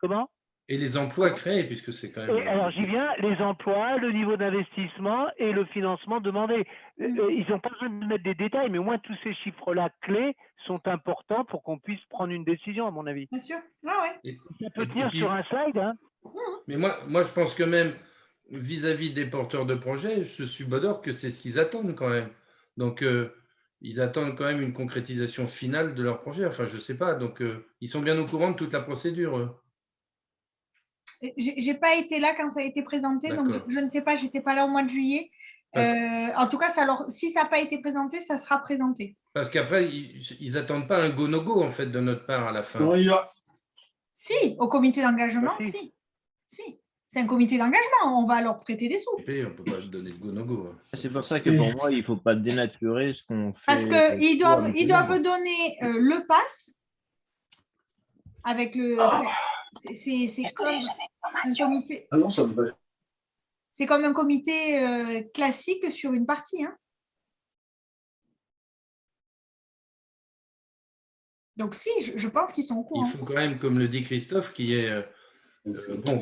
Comment? Et les emplois créés, puisque c'est quand même… Et alors, j'y viens, les emplois, le niveau d'investissement et le financement demandé. Ils n'ont pas besoin de mettre des détails, mais au moins tous ces chiffres-là clés sont importants pour qu'on puisse prendre une décision, à mon avis. Bien sûr. Ah ouais. Ça peut tenir sur un slide. Hein. Mais moi, je pense que même vis-à-vis des porteurs de projets, je suis d'accord que c'est ce qu'ils attendent quand même. Donc, ils attendent quand même une concrétisation finale de leur projet. Enfin, je ne sais pas. Donc, ils sont bien au courant de toute la procédure. J'ai pas été là quand ça a été présenté, donc je ne sais pas, j'étais pas là au mois de juillet. En tout cas, si ça n'a pas été présenté, ça sera présenté. Parce qu'après, ils n'attendent pas un go-no-go en fait de notre part à la fin. Non, si, au comité d'engagement, si. C'est un comité d'engagement, on va leur prêter des sous. On ne peut pas donner de go-no-go. C'est pour ça que pour moi, il ne faut pas dénaturer ce qu'on fait. Parce qu'ils doivent donner le pass avec le… C'est comme un comité. Ah non, ça me va. C'est comme un comité classique sur une partie. Hein. Donc si, je pense qu'ils sont au courant. Il faut quand même, comme le dit Christophe, qu'il y ait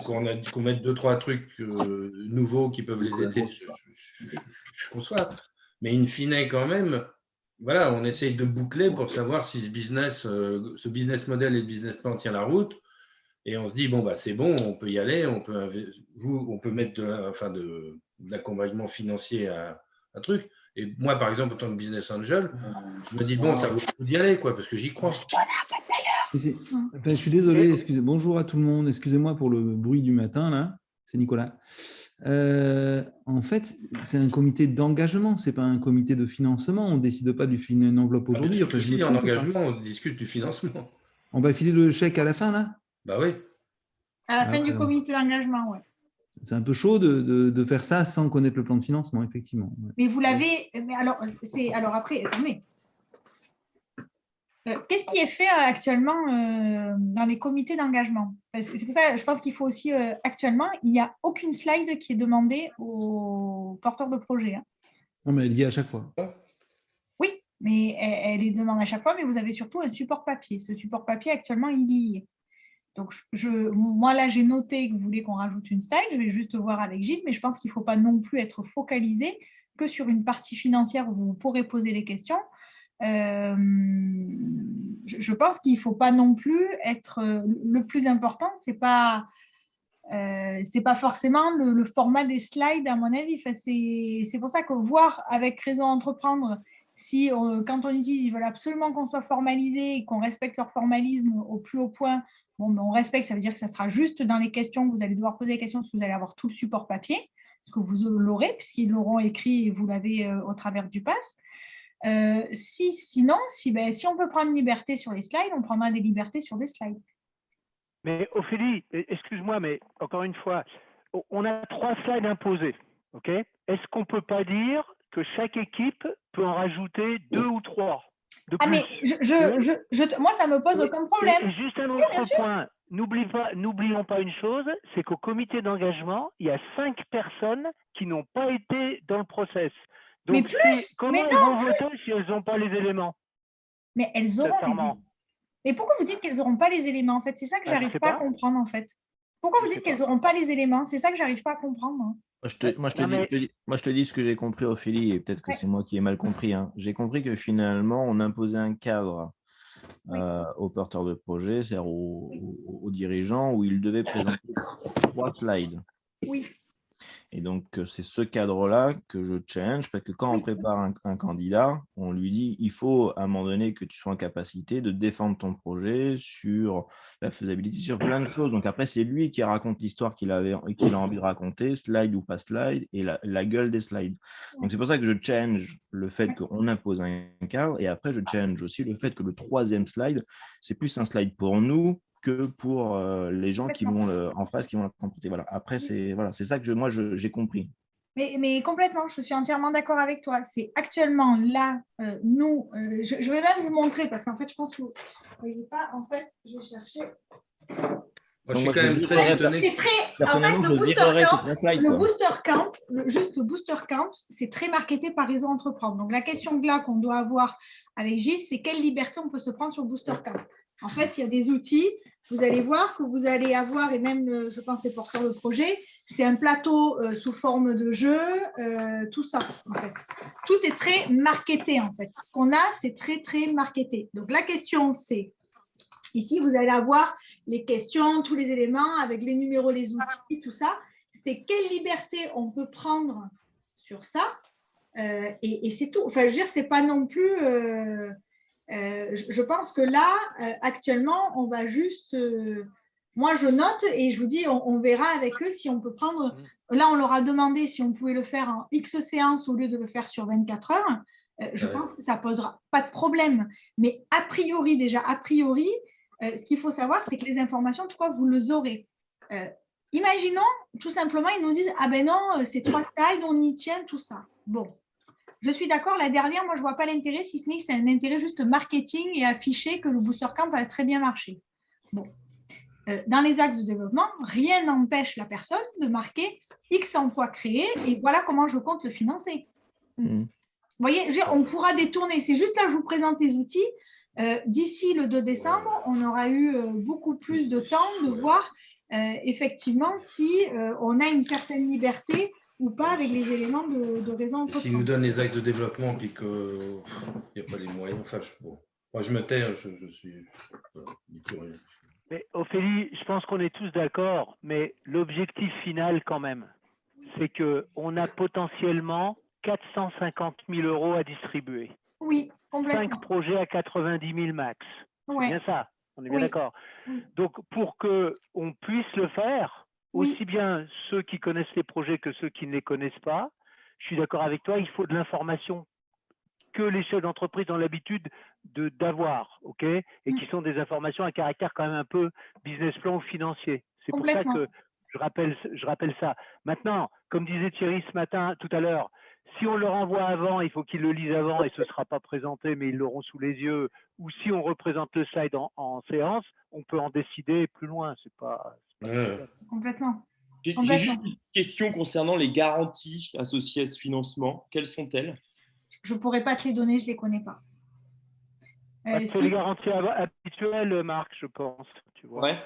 qu'on mette 2-3 trucs nouveaux qui peuvent les aider. Je conçois. Mais in fine, quand même, voilà, on essaye de boucler pour savoir si ce business model et le business plan tient la route. Et on se dit, bon, bah, c'est bon, on peut y aller, on peut mettre de l'accompagnement financier à un truc. Et moi, par exemple, en tant que business angel, je me dis, bon, ça vaut le coup d'y aller, quoi, parce que j'y crois. Je suis désolé, bonjour à tout le monde, excusez-moi pour le bruit du matin, là, c'est Nicolas. En fait, c'est un comité d'engagement, ce n'est pas un comité de financement, on ne décide pas du une enveloppe aujourd'hui. Si, en engagement, on discute du financement. On va filer le chèque à la fin, là? Bah oui. À la fin du comité d'engagement, oui. C'est un peu chaud de faire ça sans connaître le plan de financement, effectivement. Mais vous l'avez… Alors après, attendez. Qu'est-ce qui est fait actuellement dans les comités d'engagement? C'est pour ça que je pense qu'il faut aussi… actuellement, il n'y a aucune slide qui est demandée aux porteurs de projet. Hein. Non, mais elle y est à chaque fois. Oui, mais elle est demandée à chaque fois, mais vous avez surtout un support papier. Ce support papier, actuellement, il y est. Donc, moi, là, j'ai noté que vous voulez qu'on rajoute une slide. Je vais juste voir avec Gilles, mais je pense qu'il ne faut pas non plus être focalisé que sur une partie financière où vous pourrez poser les questions. Je pense qu'il ne faut pas non plus être… Le plus important, ce n'est pas forcément le format des slides, à mon avis. Enfin, c'est pour ça que voir avec Réseau Entreprendre, si quand on utilise, ils veulent absolument qu'on soit formalisé et qu'on respecte leur formalisme au plus haut point. Bon, mais on respecte, ça veut dire que ça sera juste dans les questions, vous allez devoir poser les questions parce que vous allez avoir tout le support papier, parce que vous l'aurez, puisqu'ils l'auront écrit et vous l'avez au travers du pass. Sinon, si on peut prendre une liberté sur les slides, on prendra des libertés sur des slides. Mais Ophélie, excuse-moi, mais encore une fois, on a 3 slides imposés. Ok ? Est-ce qu'on ne peut pas dire que chaque équipe peut en rajouter 2 ou 3 ? Mais moi, ça ne me pose aucun problème. Et juste un autre point. N'oublions pas une chose, c'est qu'au comité d'engagement, il y a 5 personnes qui n'ont pas été dans le process. Donc, mais plus, comment elles vont voter si elles n'ont pas les éléments? Mais elles auront les éléments. Mais pourquoi vous dites qu'elles n'auront pas les éléments? En fait, c'est ça que j'arrive pas à comprendre. En fait, pourquoi vous dites qu'elles n'auront pas les éléments? C'est ça que j'arrive pas à comprendre. Hein. Moi, je te dis ce que j'ai compris, Ophélie, et peut-être que c'est moi qui ai mal compris. Hein. J'ai compris que finalement, on imposait un cadre aux porteurs de projet, c'est-à-dire aux dirigeants, où ils devaient présenter 3 slides. Oui. Et donc, c'est ce cadre-là que je change, parce que quand on prépare un candidat, on lui dit il faut à un moment donné que tu sois en capacité de défendre ton projet sur la faisabilité, sur plein de choses. Donc après, c'est lui qui raconte l'histoire qu'il a envie de raconter, slide ou pas slide, et la gueule des slides. Donc c'est pour ça que je change le fait qu'on impose un cadre, et après, je change aussi le fait que le 3e slide, c'est plus un slide pour nous que pour les gens qui vont en face, qui vont la comporter. Voilà. Après, c'est ça que moi, j'ai compris. Mais complètement, je suis entièrement d'accord avec toi. C'est actuellement là, nous, je vais même vous montrer, parce qu'en fait, je pense que vous ne voyez pas, en fait, je vais chercher. Moi, je suis quand même très étonné. C'est très… En fait, le booster camp, juste le booster camp, c'est très marketé par Réseau Entreprendre. Donc, la question là qu'on doit avoir avec Gilles, c'est quelle liberté on peut se prendre sur le booster camp. En fait, il y a des outils. Vous allez voir que vous allez avoir, et même, je pense, les porteurs de projet, c'est un plateau sous forme de jeu, tout ça, en fait. Tout est très marketé, en fait. Ce qu'on a, c'est très, très marketé. Donc, la question, c'est, ici, vous allez avoir les questions, tous les éléments, avec les numéros, les outils, tout ça. C'est quelle liberté on peut prendre sur ça, et c'est tout. Enfin, je veux dire, c'est pas non plus… je pense que là, actuellement, on va juste… moi, je note et je vous dis, on verra avec eux si on peut prendre… Là, on leur a demandé si on pouvait le faire en X séances au lieu de le faire sur 24 heures. Je pense que ça ne posera pas de problème. Mais a priori, ce qu'il faut savoir, c'est que les informations, en tout cas, vous les aurez. Imaginons, tout simplement, ils nous disent « Ah ben non, c'est 3 slides, on y tient, tout ça. » Bon. Je suis d'accord, la dernière, moi, je ne vois pas l'intérêt, si ce n'est que c'est un intérêt juste marketing et afficher que le Booster Camp a très bien marché. Bon. Dans les axes de développement, rien n'empêche la personne de marquer X emplois créés et voilà comment je compte le financer. Vous voyez, on pourra détourner. C'est juste là que je vous présente les outils. D'ici le 2 décembre, on aura eu beaucoup plus de temps de voir effectivement si on a une certaine liberté ou pas avec les éléments de raison. S'ils nous donnent les axes de développement et qu'il n'y a pas les moyens, enfin, moi je me tais, je suis… Mais Ophélie, je pense qu'on est tous d'accord, mais l'objectif final quand même, c'est qu'on a potentiellement 450 000 € à distribuer. Oui, complètement. 5 projets à 90 000 max. Ouais. C'est bien ça, on est bien d'accord. Donc, pour qu'on puisse le faire, aussi bien ceux qui connaissent les projets que ceux qui ne les connaissent pas, je suis d'accord avec toi, il faut de l'information que les chefs d'entreprise ont l'habitude d'avoir, ok, et qui sont des informations à caractère quand même un peu business plan ou financier. C'est pour ça que je rappelle ça. Maintenant, comme disait Thierry tout à l'heure, si on leur envoie avant, il faut qu'ils le lisent avant et ce ne sera pas présenté, mais ils l'auront sous les yeux. Ou si on représente le slide en séance, on peut en décider plus loin. C'est pas complètement. J'ai juste une question concernant les garanties associées à ce financement. Quelles sont-elles? Je ne pourrais pas te les donner, je ne les connais pas. C'est les garanties habituelles, Marc, je pense. Tu vois. Ouais.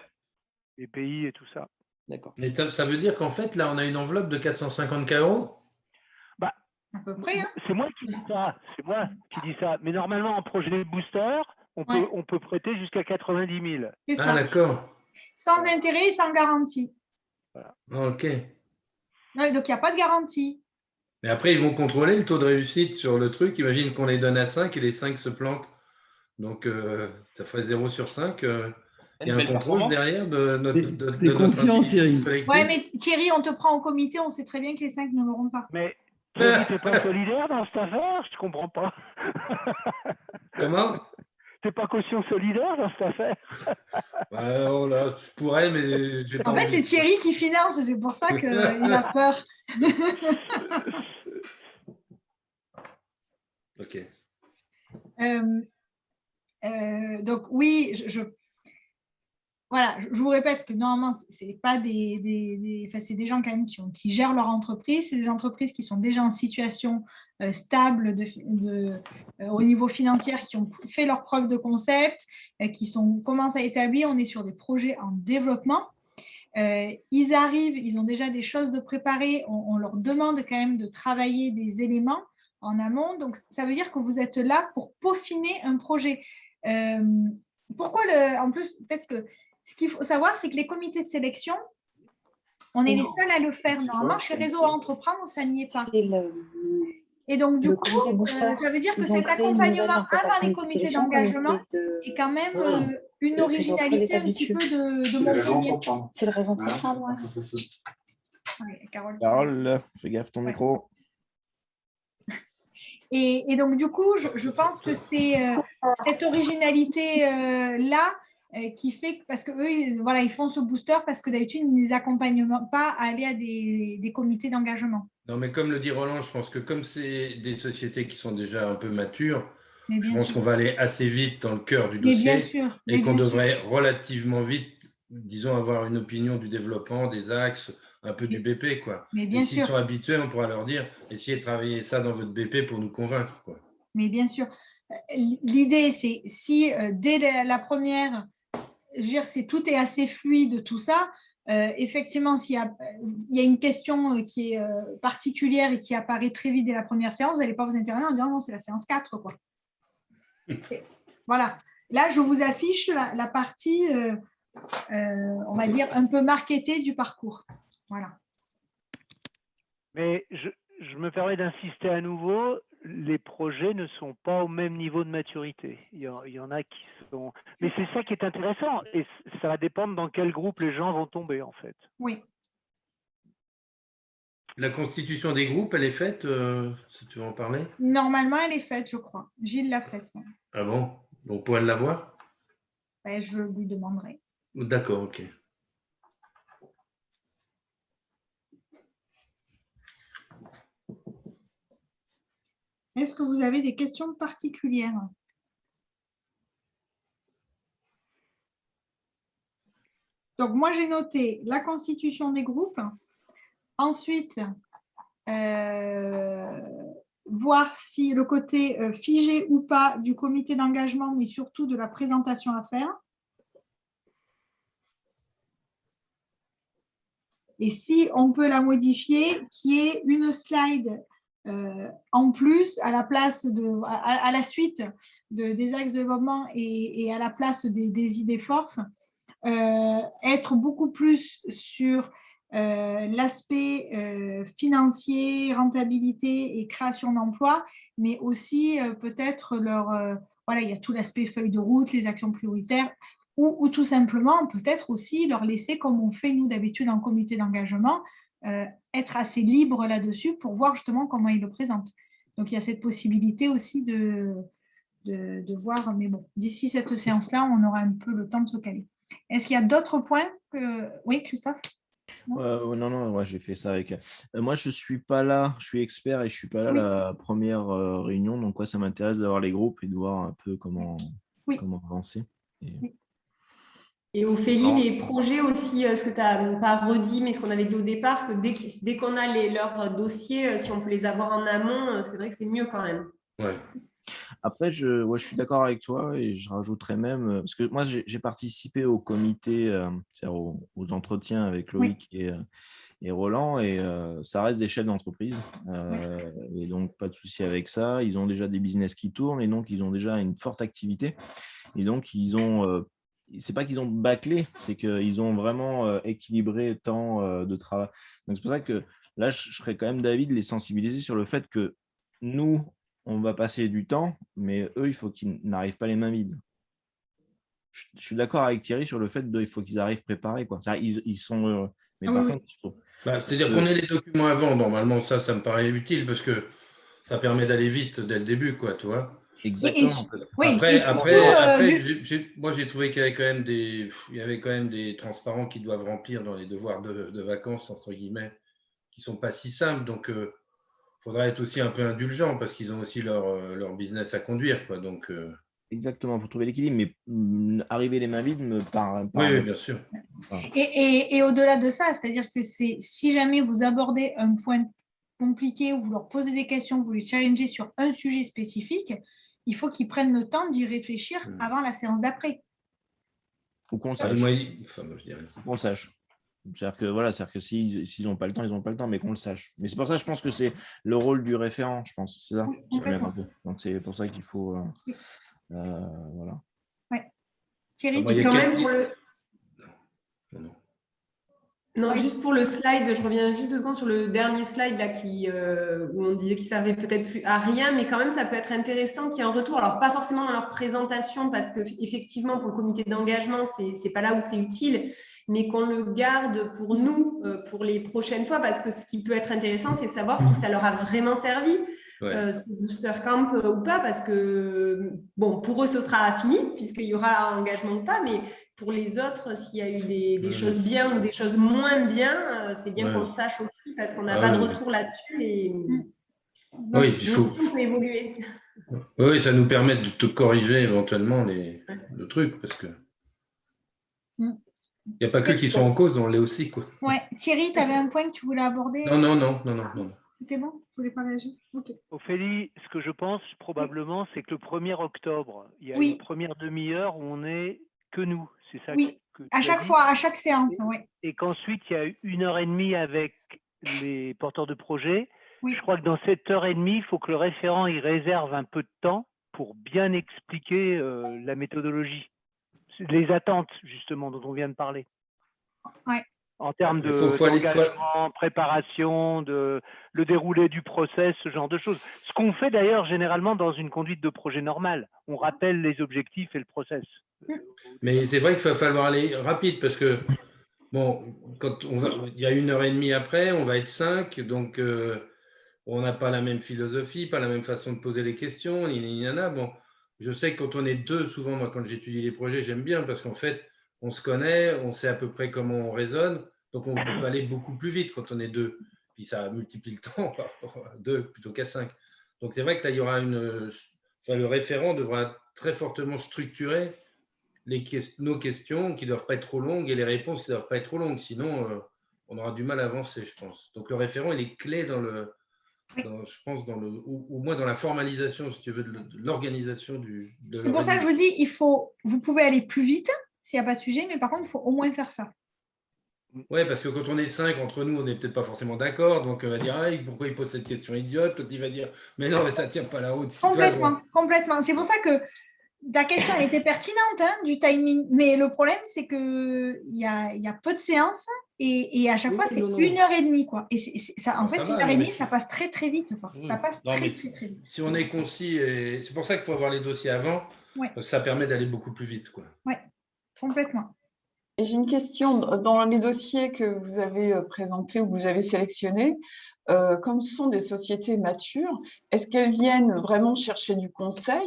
Les pays et tout ça. D'accord. Mais ça veut dire qu'en fait, là, on a une enveloppe de 450 €? Bah, à peu près. Hein. C'est moi qui dis ça. C'est moi qui dis ça. Mais normalement, en projet booster, on peut prêter jusqu'à 90 000. C'est ça. Ah, d'accord. Sans intérêt et sans garantie. Voilà. OK. Non, donc, il n'y a pas de garantie. Mais après, ils vont contrôler le taux de réussite sur le truc. Imagine qu'on les donne à 5 et les 5 se plantent. Donc, ça ferait 0 sur 5. Il y a un contrôle derrière de notre… T'es confiant, Thierry. Ouais, mais Thierry, on te prend au comité, on sait très bien que les 5 ne l'auront pas. Mais Thierry, t'es pas solidaire dans cette affaire? Je comprends pas. Comment? T'es pas caution solidaire dans cette affaire? Alors là, je pourrais, mais j'ai pas envie. En fait, c'est Thierry qui finance, c'est pour ça qu'il a peur. Ok. Donc oui, voilà, je vous répète que normalement, c'est pas c'est des gens quand même qui gèrent leur entreprise, c'est des entreprises qui sont déjà en situation stable au niveau financier, qui ont fait leur preuve de concept, qui commencent à établir, on est sur des projets en développement. Ils arrivent, ils ont déjà des choses de préparer, on leur demande quand même de travailler des éléments en amont, donc ça veut dire que vous êtes là pour peaufiner un projet. Pourquoi en plus, peut-être que ce qu'il faut savoir, c'est que les comités de sélection, on est les seuls à le faire. Normalement, chez Réseau Entreprendre, ça n'y est pas. Et donc, du coup, ça veut dire que cet accompagnement avant les comités d'engagement est quand même une originalité un petit peu de mon premier. C'est le Réseau Entreprendre, ouais. Carole, fais gaffe ton micro. Et donc, du coup, je pense que c'est cette originalité-là qui fait que, parce qu'eux, voilà, ils font ce booster parce que d'habitude, ils ne les accompagnent pas à aller à des comités d'engagement. Non, mais comme le dit Roland, je pense que comme c'est des sociétés qui sont déjà un peu matures, je pense qu'on va aller assez vite dans le cœur du dossier et qu'on devrait relativement vite, disons, avoir une opinion du développement, des axes, un peu du BP, quoi. Mais bien sûr. S'ils sont habitués, on pourra leur dire, essayez de travailler ça dans votre BP pour nous convaincre, quoi. Mais bien sûr. l'idée, c'est si dès la première, je veux dire, tout est assez fluide, tout ça, effectivement, s'il y a une question qui est particulière et qui apparaît très vite dès la première séance, vous n'allez pas vous intervenir en disant non, c'est la séance 4, quoi. Voilà. Là, je vous affiche la partie, on va dire, un peu marketée du parcours. Voilà. Mais je me permets d'insister à nouveau, les projets ne sont pas au même niveau de maturité. Il y en a qui sont… Mais c'est ça qui est intéressant et ça va dépendre dans quel groupe les gens vont tomber, en fait. Oui. La constitution des groupes, elle est faite, si tu veux en parler? Normalement, elle est faite, je crois. Gilles l'a faite. Ah bon? On pourrait l'avoir? Ben, je lui demanderai. D'accord, ok. Est-ce que vous avez des questions particulières? Donc, moi, j'ai noté la constitution des groupes. Ensuite, voir si le côté figé ou pas du comité d'engagement, mais surtout de la présentation à faire. Et si on peut la modifier, qu'il y ait une slide en plus à la place à la suite des axes de développement et à la place des idées forces, être beaucoup plus sur l'aspect financier, rentabilité et création d'emplois, mais aussi peut-être voilà, il y a tout l'aspect feuille de route, les actions prioritaires, ou tout simplement peut-être aussi leur laisser, comme on fait nous d'habitude en comité d'engagement, être assez libre là-dessus pour voir justement comment ils le présentent. Donc il y a cette possibilité aussi de voir, mais bon, d'ici cette séance-là, on aura un peu le temps de se caler. Est-ce qu'il y a d'autres points Oui, Christophe? Non, ouais, j'ai fait ça avec… moi, je ne suis pas là, je suis expert et je ne suis pas là à la première réunion, donc ça m'intéresse d'avoir les groupes et de voir un peu comment avancer. Et Ophélie, les projets aussi, ce que tu n'as pas redit, mais ce qu'on avait dit au départ, que dès qu'on a leurs dossiers, si on peut les avoir en amont, c'est vrai que c'est mieux quand même. Ouais. Après, je suis d'accord avec toi et je rajouterais même, parce que moi, j'ai participé au comité, c'est-à-dire aux entretiens avec Loïc et Roland, et ça reste des chefs d'entreprise. Et donc, pas de souci avec ça. Ils ont déjà des business qui tournent et donc, ils ont déjà une forte activité. Et donc, ils ont… c'est pas qu'ils ont bâclé, c'est qu'ils ont vraiment équilibré tant de travail. Donc, c'est pour ça que là, je serais quand même d'avis de les sensibiliser sur le fait que nous, on va passer du temps, mais eux, il faut qu'ils n'arrivent pas les mains vides. Je suis d'accord avec Thierry sur le fait qu'il faut qu'ils arrivent préparés, quoi. Ils sont… mais par contre, il faut… c'est-à-dire qu'on ait les documents avant, normalement, ça me paraît utile parce que ça permet d'aller vite dès le début, quoi, tu vois. Exactement. Moi, j'ai trouvé qu'il y avait quand même des transparents qui doivent remplir dans les devoirs de vacances, entre guillemets, qui ne sont pas si simples. Donc, il faudra être aussi un peu indulgent parce qu'ils ont aussi leur business à conduire, quoi. Donc, exactement, il faut trouver l'équilibre, mais arriver les mains vides me paraît… Oui, bien sûr. Et au-delà de ça, c'est-à-dire que si jamais vous abordez un point compliqué ou vous leur posez des questions, vous les challengez sur un sujet spécifique, il faut qu'ils prennent le temps d'y réfléchir avant la séance d'après. Ou qu'on sache. Qu'on sache. C'est-à-dire que s'ils n'ont pas le temps, ils n'ont pas le temps, mais qu'on le sache. Mais c'est pour ça que je pense que c'est le rôle du référent, je pense. C'est ça. Donc c'est pour ça qu'il faut… voilà. Ouais. Thierry, tu quand même pour le… Non, juste pour le slide, je reviens juste 2 secondes sur le dernier slide là, où on disait qu'ils ne servaient peut-être plus à rien, mais quand même, ça peut être intéressant qu'il y ait un retour. Alors, pas forcément dans leur présentation, parce qu'effectivement, pour le comité d'engagement, ce n'est pas là où c'est utile, mais qu'on le garde pour nous, pour les prochaines fois, parce que ce qui peut être intéressant, c'est savoir si ça leur a vraiment servi. Ce booster camp ou pas, parce que bon, pour eux ce sera fini puisqu'il y aura engagement ou pas, mais pour les autres, s'il y a eu des choses bien ou des choses moins bien, c'est bien qu'on le sache aussi parce qu'on n'a pas de retour là-dessus et il faut évoluer. Oui, ça nous permet de te corriger éventuellement le truc parce que il n'y a pas que qui sont en cause, on l'est aussi, quoi. Ouais. Thierry, tu avais un point que tu voulais aborder? Non. C'était bon? Vous voulez pas réagir? Ok. Ophélie, ce que je pense probablement, c'est que le 1er octobre, il y a une première demi-heure où on n'est que nous. C'est ça que à chaque fois, à chaque séance. Et qu'ensuite, il y a 1h30 avec les porteurs de projet. Je crois que dans cette heure et demie, il faut que le référent y réserve un peu de temps pour bien expliquer la méthodologie, les attentes justement dont on vient de parler. En termes d'engagement, préparation, le déroulé du process, ce genre de choses. Ce qu'on fait d'ailleurs généralement dans une conduite de projet normale. On rappelle les objectifs et le process. Mais c'est vrai qu'il va falloir aller rapide parce que, bon, il y a 1h30 après, on va être 5, donc on n'a pas la même philosophie, pas la même façon de poser les questions. Bon, je sais que quand on est 2, souvent, moi, quand j'étudie les projets, j'aime bien parce qu'en fait, on se connaît, on sait à peu près comment on raisonne, donc on peut aller beaucoup plus vite quand on est 2. Puis ça multiplie le temps par rapport à 2 plutôt qu'à 5. Donc c'est vrai que là, il y aura le référent devra très fortement structurer nos questions qui ne doivent pas être trop longues et les réponses qui ne doivent pas être trop longues. Sinon, on aura du mal à avancer, je pense. Donc le référent, il est clé je pense, au moins dans la formalisation, si tu veux, de l'organisation C'est pour ça que je vous dis, vous pouvez aller plus vite s'il n'y a pas de sujet, mais par contre, il faut au moins faire ça. Oui, parce que quand on est 5, entre nous, on n'est peut-être pas forcément d'accord, donc on va dire pourquoi il pose cette question idiote, l'autre il va dire mais non, mais ça ne tient pas la route. Complètement. C'est pour ça que ta question elle était pertinente du timing, mais le problème c'est qu'il y a peu de séances et à chaque fois c'est 1h30 quoi. Et ça, en fait, 1h30 ça passe très très vite quoi. Ça passe très vite. Si on est concis, et c'est pour ça qu'il faut avoir les dossiers avant, parce que ça permet d'aller beaucoup plus vite quoi. Oui, complètement. Et j'ai une question. Dans les dossiers que vous avez présentés ou que vous avez sélectionnés, comme ce sont des sociétés matures, est-ce qu'elles viennent vraiment chercher du conseil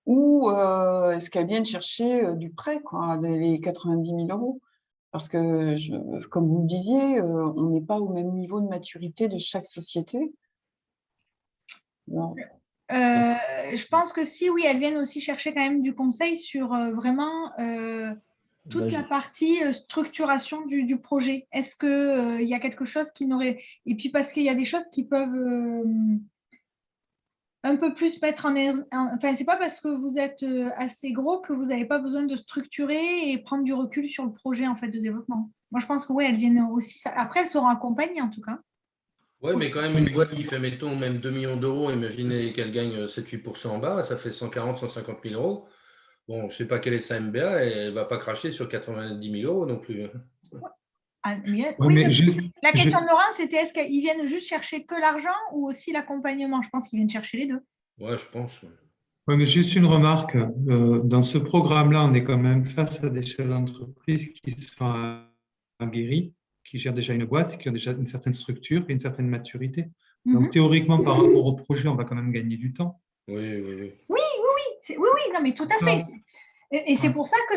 ou est-ce qu'elles viennent chercher du prêt, quoi, les 90 000 €? Parce que, comme vous le disiez, on n'est pas au même niveau de maturité de chaque société. Non. Je pense que si, oui, elles viennent aussi chercher quand même du conseil sur vraiment toute la partie structuration du projet. Est-ce qu'il y a quelque chose qui n'aurait… Et puis parce qu'il y a des choses qui peuvent un peu plus mettre en… Enfin, c'est pas parce que vous êtes assez gros que vous n'avez pas besoin de structurer et prendre du recul sur le projet en fait, de développement. Moi, je pense que oui, elles viennent aussi… Après, elles seront accompagnées en tout cas. Oui, mais quand même, une boîte qui fait, mettons, même 2 millions d'euros, imaginez qu'elle gagne 7-8% en bas, ça fait 140 150 000 €. Bon, je ne sais pas quelle est sa MBA, et elle ne va pas cracher sur 90 000 € non plus. La question de Laurent, c'était est-ce qu'ils viennent juste chercher que l'argent ou aussi l'accompagnement? Je pense qu'ils viennent chercher les deux. Oui, je pense. Oui, mais juste une remarque. Dans ce programme-là, on est quand même face à des chefs d'entreprise qui sont aguerris, qui gèrent déjà une boîte, qui ont déjà une certaine structure et une certaine maturité. Donc, théoriquement, par rapport au projet, on va quand même gagner du temps. Oui. Oui, non, mais tout à fait. Et c'est pour ça que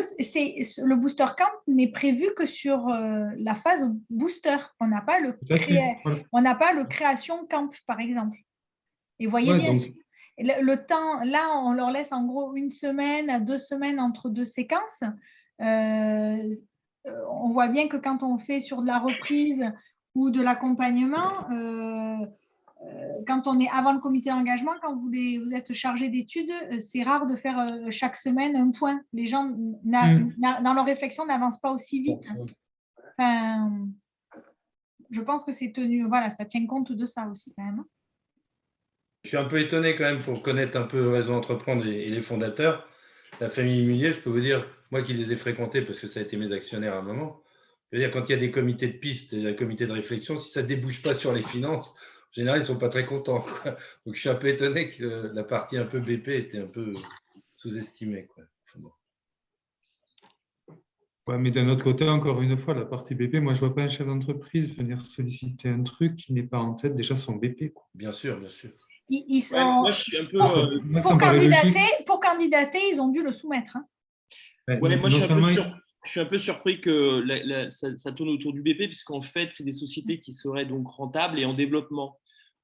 le booster camp n'est prévu que sur la phase booster. On n'a pas le création camp, par exemple. Et voyez bien, le temps, là, on leur laisse en gros 1 semaine à 2 semaines entre 2 séquences. On voit bien que quand on fait sur de la reprise ou de l'accompagnement, quand on est avant le comité d'engagement, quand vous êtes chargé d'études, c'est rare de faire chaque semaine un point. Les gens, dans leur réflexion, n'avancent pas aussi vite. Enfin, je pense que c'est tenu, voilà, ça tient compte de ça aussi quand même. Je suis un peu étonné quand même pour connaître un peu le réseau Entreprendre et les fondateurs. La famille Munier, je peux vous dire, moi qui les ai fréquentés parce que ça a été mes actionnaires à un moment, je veux dire, quand il y a des comités de piste et des comités de réflexion, si ça ne débouche pas sur les finances, en général, ils ne sont pas très contents, quoi. Donc, je suis un peu étonné que la partie un peu BP était un peu sous-estimée, quoi. Bon. Ouais, mais d'un autre côté, encore une fois, la partie BP, moi, je ne vois pas un chef d'entreprise venir solliciter un truc qui n'est pas en tête déjà son BP, quoi. Bien sûr. Ils sont… moi, je suis un peu… pour candidater, ils ont dû le soumettre. Moi, je suis un peu surpris que ça tourne autour du BP, puisqu'en fait, c'est des sociétés qui seraient donc rentables et en développement.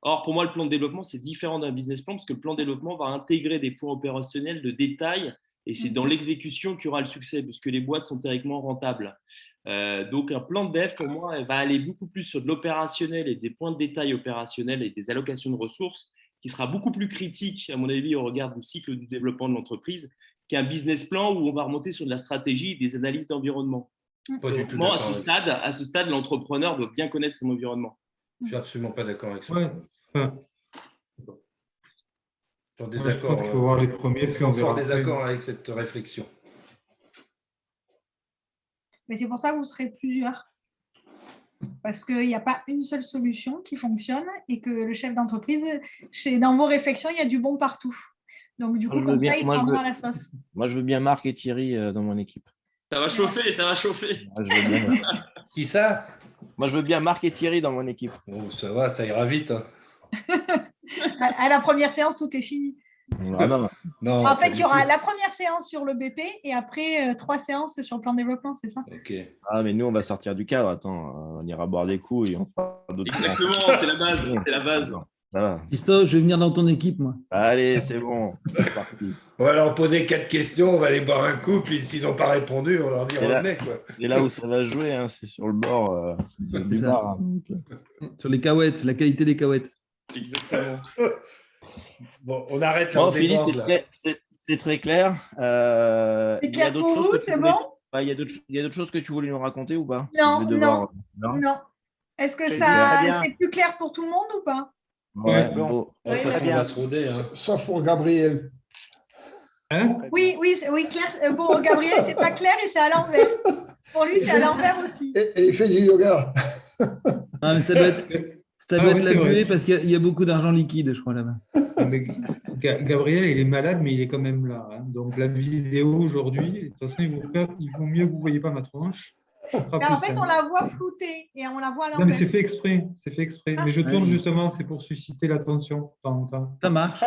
Or, pour moi, le plan de développement, c'est différent d'un business plan, parce que le plan de développement va intégrer des points opérationnels de détail, et c'est dans l'exécution qu'il y aura le succès, puisque les boîtes sont théoriquement rentables. Donc, un plan de dev, pour moi, va aller beaucoup plus sur de l'opérationnel et des points de détail opérationnels et des allocations de ressources, qui sera beaucoup plus critique, à mon avis, au regard du cycle du développement de l'entreprise, qu'un business plan où on va remonter sur de la stratégie et des analyses d'environnement. À ce stade, l'entrepreneur doit bien connaître son environnement. Je ne suis absolument pas d'accord avec ça. Ouais. Sur des accords, il faut voir les premiers, puis on verra des après. accords avec cette réflexion. Mais c'est pour ça que vous serez plusieurs. Parce qu'il n'y a pas une seule solution qui fonctionne et que le chef d'entreprise, dans vos réflexions, il y a du bon partout. Donc, du coup, il prendra la sauce. Moi, je veux bien Marc et Thierry dans mon équipe. Ça va chauffer, ça va chauffer. Moi, je veux bien... Qui ça? Moi, je veux bien Marc et Thierry dans mon équipe. Oh, ça va, ça ira vite. Hein. À la première séance, tout est fini. Ah, non, en fait, il y aura la première séance sur le BP et après 3 séances sur le plan de développement, c'est ça? Ok. Ah, mais nous, on va sortir du cadre. Attends, on ira boire des coups et on fera d'autres séances. Exactement, c'est la base. C'est la base. Ça va. Christophe, je vais venir dans ton équipe, moi. Allez, c'est bon. C'est parti. On va leur poser 4 questions, on va aller boire un coup, puis s'ils n'ont pas répondu, on leur dit revenez. C'est là où ça va jouer, hein, c'est sur le bord du bar. Hein. Sur les cahuètes, la qualité des cahuètes. Exactement. Bon, on arrête là. Philippe, c'est très clair. C'est clair pour vous, c'est bon? Il y a d'autres choses que tu voulais nous raconter ou pas? Non. Est-ce que c'est plus clair pour tout le monde ou pas? Ouais, bon. Sauf pour Gabriel. Hein? Oui, clair. Pour Gabriel, c'est pas clair et c'est à l'envers. Pour lui, c'est à l'envers aussi. Et il fait du yoga. Ah, mais ça doit être la buée parce qu'il y a beaucoup d'argent liquide, je crois, là-bas. Gabriel, il est malade, mais il est quand même là. Hein. Donc, la vidéo aujourd'hui, de toute façon, il vaut mieux que vous ne voyez pas ma tronche. En fait, on la voit floutée et on la voit à l'envers. Non, mais c'est fait exprès. Ah. Mais je tourne justement, c'est pour susciter l'attention. Ça marche.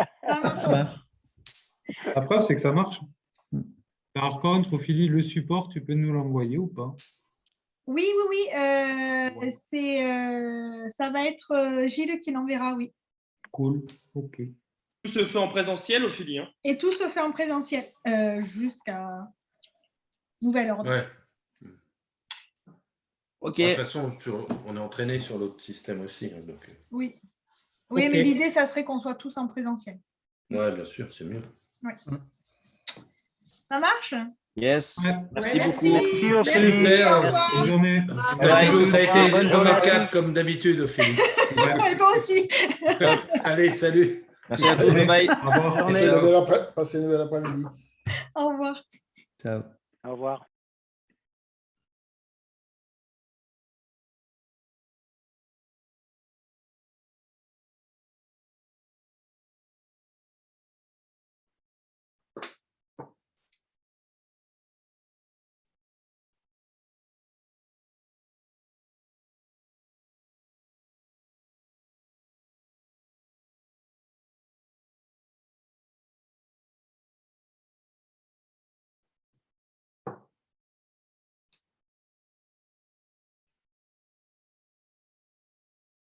La preuve, c'est que ça marche. Par contre, Ophélie, le support, tu peux nous l'envoyer ou pas? Oui. Ça va être Gilles qui l'enverra, oui. Cool, ok. Tout se fait en présentiel, Ophélie, hein? Et tout se fait en présentiel jusqu'à nouvel ordre. Ouais. Ok. De toute façon, on est entraîné sur l'autre système aussi. Hein, donc... Oui, okay. Mais l'idée, ça serait qu'on soit tous en présentiel. Ouais, bien sûr, c'est mieux. Ouais. Ça marche? Yes. Merci beaucoup. Merci, super. Bonne journée. Tu as été remarquable comme d'habitude, Ophélie. Et toi aussi. Allez, salut. Merci à tous. Bye. Passez une belle après-midi. Au revoir. Ciao. Au revoir.